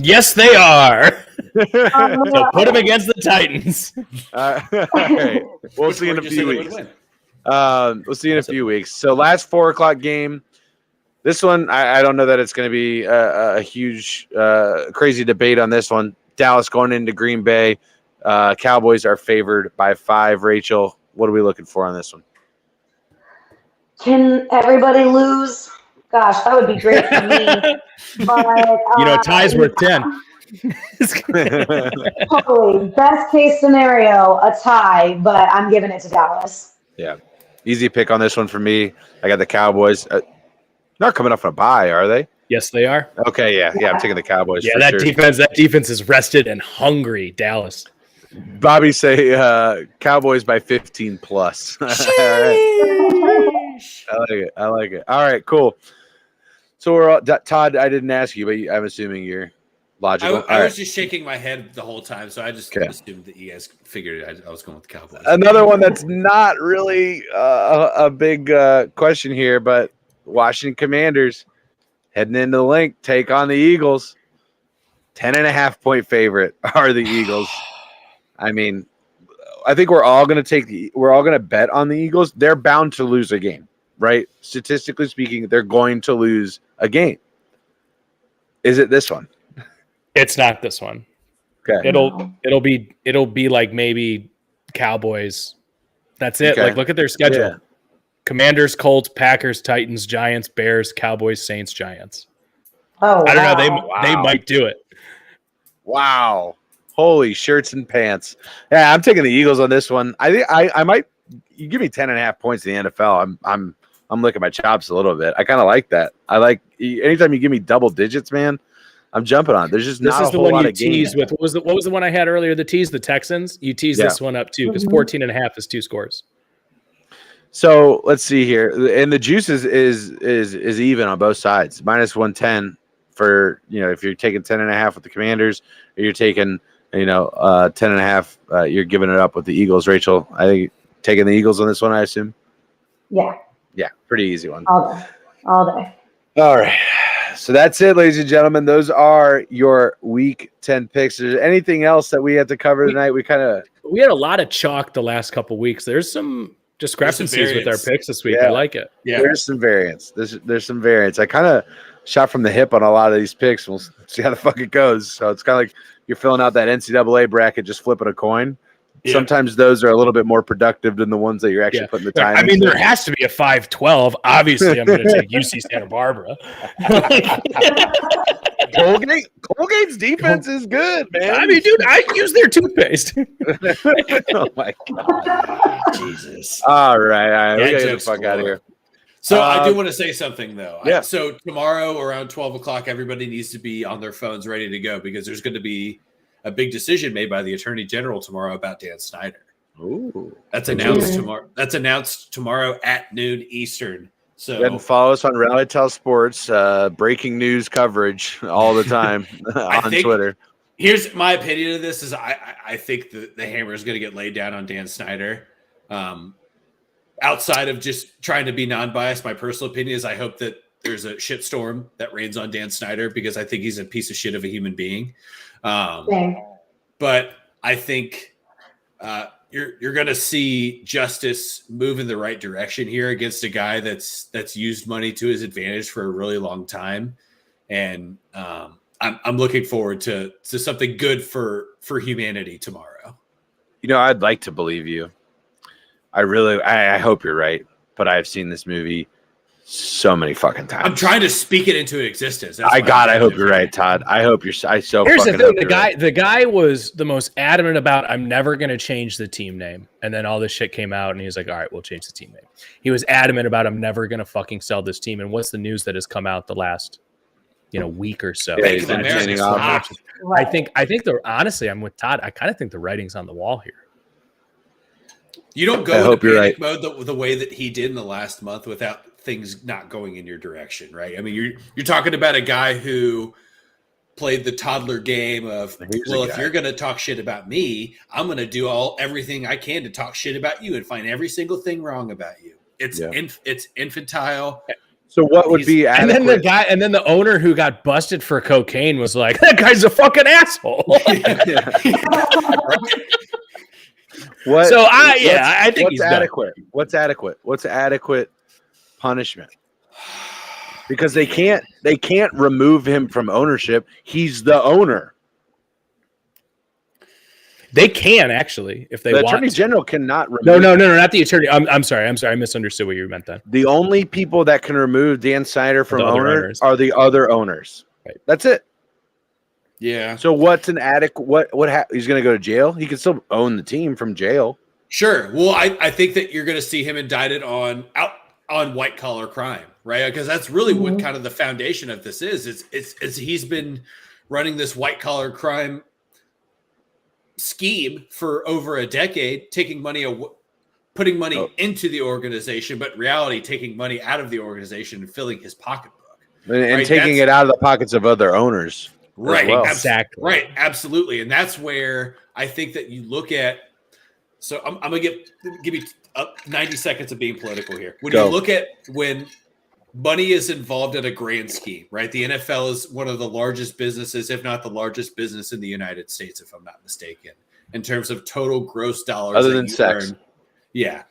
Yes, they are. So put them against the Titans. All right. We'll see in a few weeks. We'll see in a few weeks. So last 4:00 game. This one, I don't know that it's going to be a huge, crazy debate on this one. Dallas going into Green Bay. Cowboys are favored by 5. Rachel, what are we looking for on this one? Can everybody lose? Gosh, that would be great for me. But, tie's worth 10. Totally. Best case scenario, a tie, but I'm giving it to Dallas. Yeah. Easy pick on this one for me. I got the Cowboys. Not coming off a bye, are they? Yes, they are. Okay, yeah. I'm taking the Cowboys. Yeah, for that sure. That defense is rested and hungry, Dallas. Bobby say Cowboys by 15 plus. All right. I like it. All right, cool. So we're all, Todd, I didn't ask you, but I'm assuming you're logical. I was just shaking my head the whole time, so I just assumed that you guys figured I was going with the Cowboys. Another one that's not really a big question here, but Washington Commanders heading into the link, take on the Eagles. 10.5 point favorite are the Eagles. I mean, I think we're all going to bet on the Eagles. They're bound to lose a game, right? Statistically speaking, they're going to lose a game. Is it this one? It's not this one. Okay. It'll be like maybe Cowboys. That's it. Okay. Like, look at their schedule. Yeah. Commanders, Colts, Packers, Titans, Giants, Bears, Cowboys, Saints, Giants. Oh, I don't know. They might do it. Wow. Holy shirts and pants. Yeah, I'm taking the Eagles on this one. I think I might. You give me 10.5 points in the NFL. I'm licking my chops a little bit. I kind of like that. I like anytime you give me double digits, man. I'm jumping on it. There's just not a whole lot of games. With. What was the one I had earlier? The tease, the Texans. You tease this one up too, because 14.5 is 2 scores. So let's see here, and the juice is even on both sides. -110 for if you're taking 10.5 with the Commanders, or you're taking 10.5. You're giving it up with the Eagles. Rachel, I think taking the Eagles on this one. I assume. Yeah, pretty easy one. All day. All right. So that's it, ladies and gentlemen. Those are your Week 10 picks. Is there anything else that we have to cover tonight? We had a lot of chalk the last couple of weeks. There's some discrepancies with our picks this week. Yeah. I like it. Yeah, there's some variance. There's some variance. I kind of shot from the hip on a lot of these picks. We'll see how the fuck it goes. So it's kind of like you're filling out that NCAA bracket, just flipping a coin. Yeah. Sometimes those are a little bit more productive than the ones that you're actually putting the time into. I mean, there has to be a 5-12. Obviously, I'm going to take UC Santa Barbara. Colgate's defense is good, man. I mean, dude, I use their toothpaste. Oh, my God. Jesus. All right. We got to get the fuck out of here. So I do want to say something, though. Yeah. So tomorrow around 12 o'clock, everybody needs to be on their phones ready to go, because there's going to be a big decision made by the Attorney General tomorrow about Dan Snyder. Ooh. That's announced tomorrow. That's announced tomorrow at noon Eastern. So go ahead and follow us on Rally Tell Sports, breaking news coverage all the time on Twitter. Here's my opinion of this: is I think the hammer is going to get laid down on Dan Snyder. Outside of just trying to be non-biased, my personal opinion is I hope that there's a shitstorm that rains on Dan Snyder, because I think he's a piece of shit of a human being. But I think you're going to see Justice move in the right direction here against a guy that's used money to his advantage for a really long time, and I'm looking forward to something good for humanity tomorrow. I'd like to believe you. I hope you're right, but I've seen this movie so many fucking times. I'm trying to speak it into existence. I hope you're right, Todd. I hope you're. Here's the thing: the guy was the most adamant about, I'm never going to change the team name, and then all this shit came out, and he was like, "All right, we'll change the team name." He was adamant about, I'm never going to fucking sell this team. And what's the news that has come out the last, week or so? Yeah, he's I think honestly, I'm with Todd. I kind of think the writing's on the wall here. You don't go into panic mode the way that he did in the last month without things not going in your direction, right? I mean, you're talking about a guy who played the toddler game of, if you're going to talk shit about me, I'm going to do everything I can to talk shit about you and find every single thing wrong about you. It's infantile. So what would be adequate? And then the owner who got busted for cocaine was like, that guy's a fucking asshole. I think he's adequate. What's adequate? What's adequate punishment? Because they can't remove him from ownership. He's the owner. They can actually, if they want. The attorney general cannot remove. No, not the attorney. I'm sorry. I misunderstood what you meant then. The only people that can remove Dan Snyder from owners are the other owners. Right. That's it. Yeah. So what's an adequate? He's going to go to jail? He can still own the team from jail. Sure. Well, I think that you're going to see him indicted on white collar crime, right? Because that's really what kind of the foundation of this is. It's he's been running this white collar crime scheme for over a decade, taking money, putting money into the organization, but in reality taking money out of the organization and filling his pocketbook, and taking it out of the pockets of other owners. Right. Well. Exactly. Right. Absolutely. And that's where I think that you look at. So I'm going to give you 90 seconds of being political here. When you look at when money is involved in a grand scheme, right? The NFL is one of the largest businesses, if not the largest business in the United States, if I'm not mistaken, in terms of total gross dollars. Other than sex. Yeah.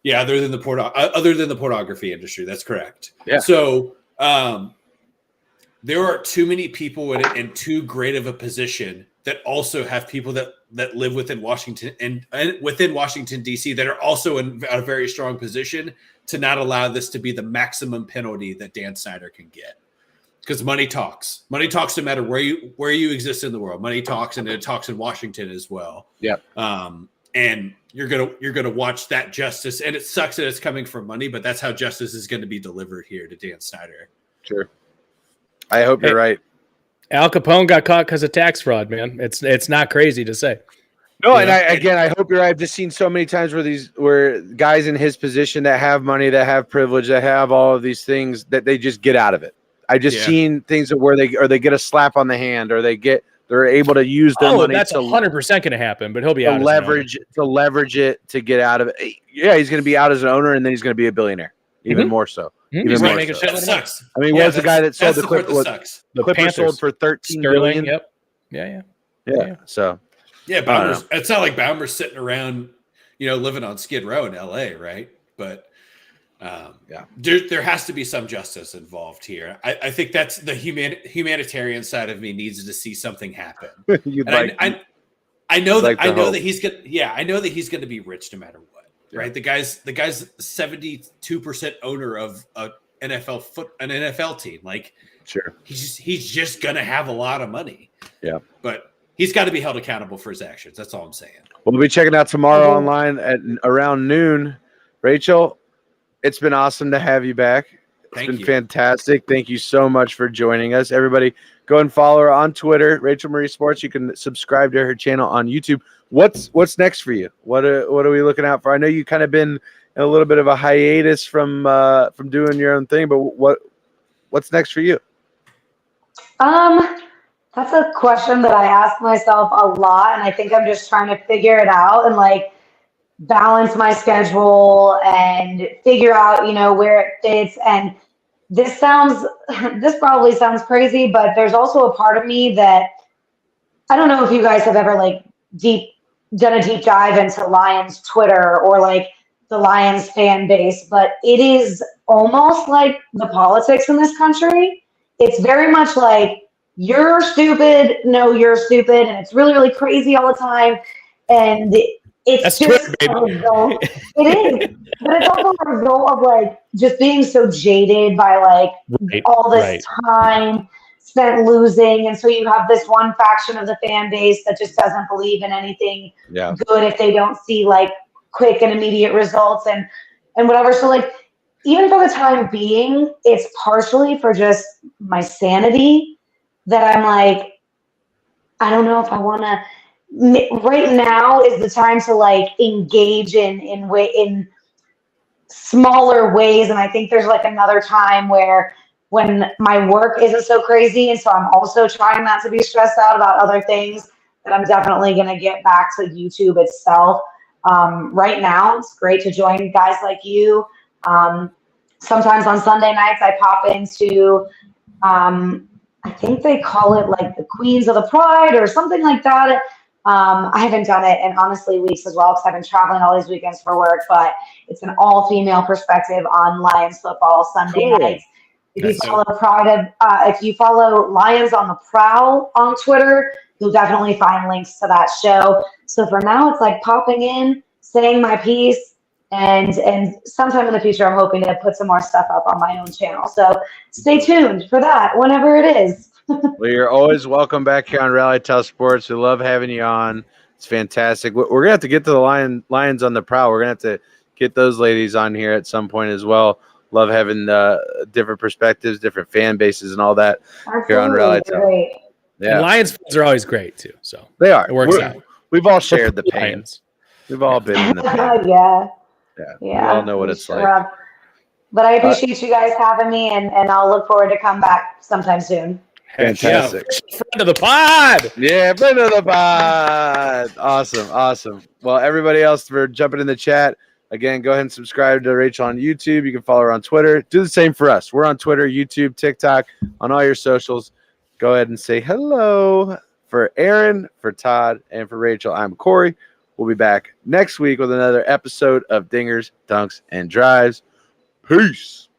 Yeah. Other than the pornography industry. That's correct. Yeah. So, there are too many people in too great of a position that also have people that live within Washington and within Washington, D.C. that are also in a very strong position to not allow this to be the maximum penalty that Dan Snyder can get. Because money talks. Money talks no matter where you exist in the world. Money talks, and it talks in Washington as well. Yeah. And you're gonna watch that justice, and it sucks that it's coming from money, but that's how justice is going to be delivered here to Dan Snyder. Sure. I hope you're right. Al Capone got caught because of tax fraud, man. It's not crazy to say. No, and I hope you're right. I've just seen so many times where guys in his position that have money, that have privilege, that have all of these things, that they just get out of it. I just seen things where they get a slap on the hand, or they're able to use their money. That's 100% going to happen, but he'll be out to leverage it to get out of it. Yeah, he's going to be out as an owner, and then he's going to be a billionaire, even more so. Even more so. That sucks. I mean, what was the guy that sold the Clippers? The Clippers sold for $13 billion. Yep. Yeah. So. Yeah, Baumer's, it's not like Baumer's sitting around, living on Skid Row in L.A., right? But there has to be some justice involved here. I think that's the humanitarian side of me needs to see something happen. I know that he's going to be rich no matter what. Right, the guy's 72% owner of an NFL team. Like, sure, he's just gonna have a lot of money. Yeah, but he's got to be held accountable for his actions. That's all I'm saying. We'll be checking out tomorrow online at around noon. Rachel, it's been awesome to have you back. It's been fantastic. Thank you so much for joining us, everybody. Go and follow her on Twitter, Rachel Marie Sports. You can subscribe to her channel on YouTube. What's next for you? What are we looking out for? I know you kind of been in a little bit of a hiatus from doing your own thing, but what's next for you? That's a question that I ask myself a lot, and I think I'm just trying to figure it out and balance my schedule and figure out, where it fits. And this probably sounds crazy, but there's also a part of me that I don't know if you guys have ever deep done a deep dive into Lions Twitter or like the Lions fan base, but it is almost like the politics in this country. It's very much like, you're stupid, no, you're stupid, and it's really, really crazy all the time. And it's That's just Twitter, a result. It is, but it's also a result of like just being so jaded by like Right, all this right. time spent losing, and so you have this one faction of the fan base that just doesn't believe in anything good if they don't see like quick and immediate results and whatever. So like, even for the time being, it's partially for just my sanity that I'm like, I don't know if I want to. Right now is the time to like engage in smaller ways, and I think there's like another time where when my work isn't so crazy, and so I'm also trying not to be stressed out about other things, that I'm definitely going to get back to YouTube itself. Right now, it's great to join guys like you. Sometimes on Sunday nights, I pop into, I think they call it like the Queens of the Pride or something like that. I haven't done it in honestly weeks as well because I've been traveling all these weekends for work, but it's an all-female perspective on Lions football Sunday nights. If you follow if you follow Lions on the Prowl on Twitter, you'll definitely find links to that show. So for now, it's like popping in, saying my piece, and sometime in the future, I'm hoping to put some more stuff up on my own channel. So stay tuned for that whenever it is. Well, you're always welcome back here on Rally Tell Sports. We love having you on. It's fantastic. We're gonna have to get to the Lions on the Prowl. We're gonna have to get those ladies on here at some point as well. Love having different perspectives, different fan bases, and all that. Absolutely. Here on Rally Tell. Great. Yeah, And Lions fans are always great too. So they are. It works out. We've all shared the pain. Lions. We've all been in the pain. Yeah. We all know what it's like. Have. But I appreciate you guys having me, and I'll look forward to come back sometime soon. Fantastic. Yeah, friend of the pod. Yeah, friend of the pod. Awesome. Well, everybody else for jumping in the chat. Again, go ahead and subscribe to Rachel on YouTube. You can follow her on Twitter. Do the same for us. We're on Twitter, YouTube, TikTok, on all your socials. Go ahead and say hello. For Aaron, for Todd, and for Rachel, I'm Corey. We'll be back next week with another episode of Dingers, Dunks, and Drives. Peace.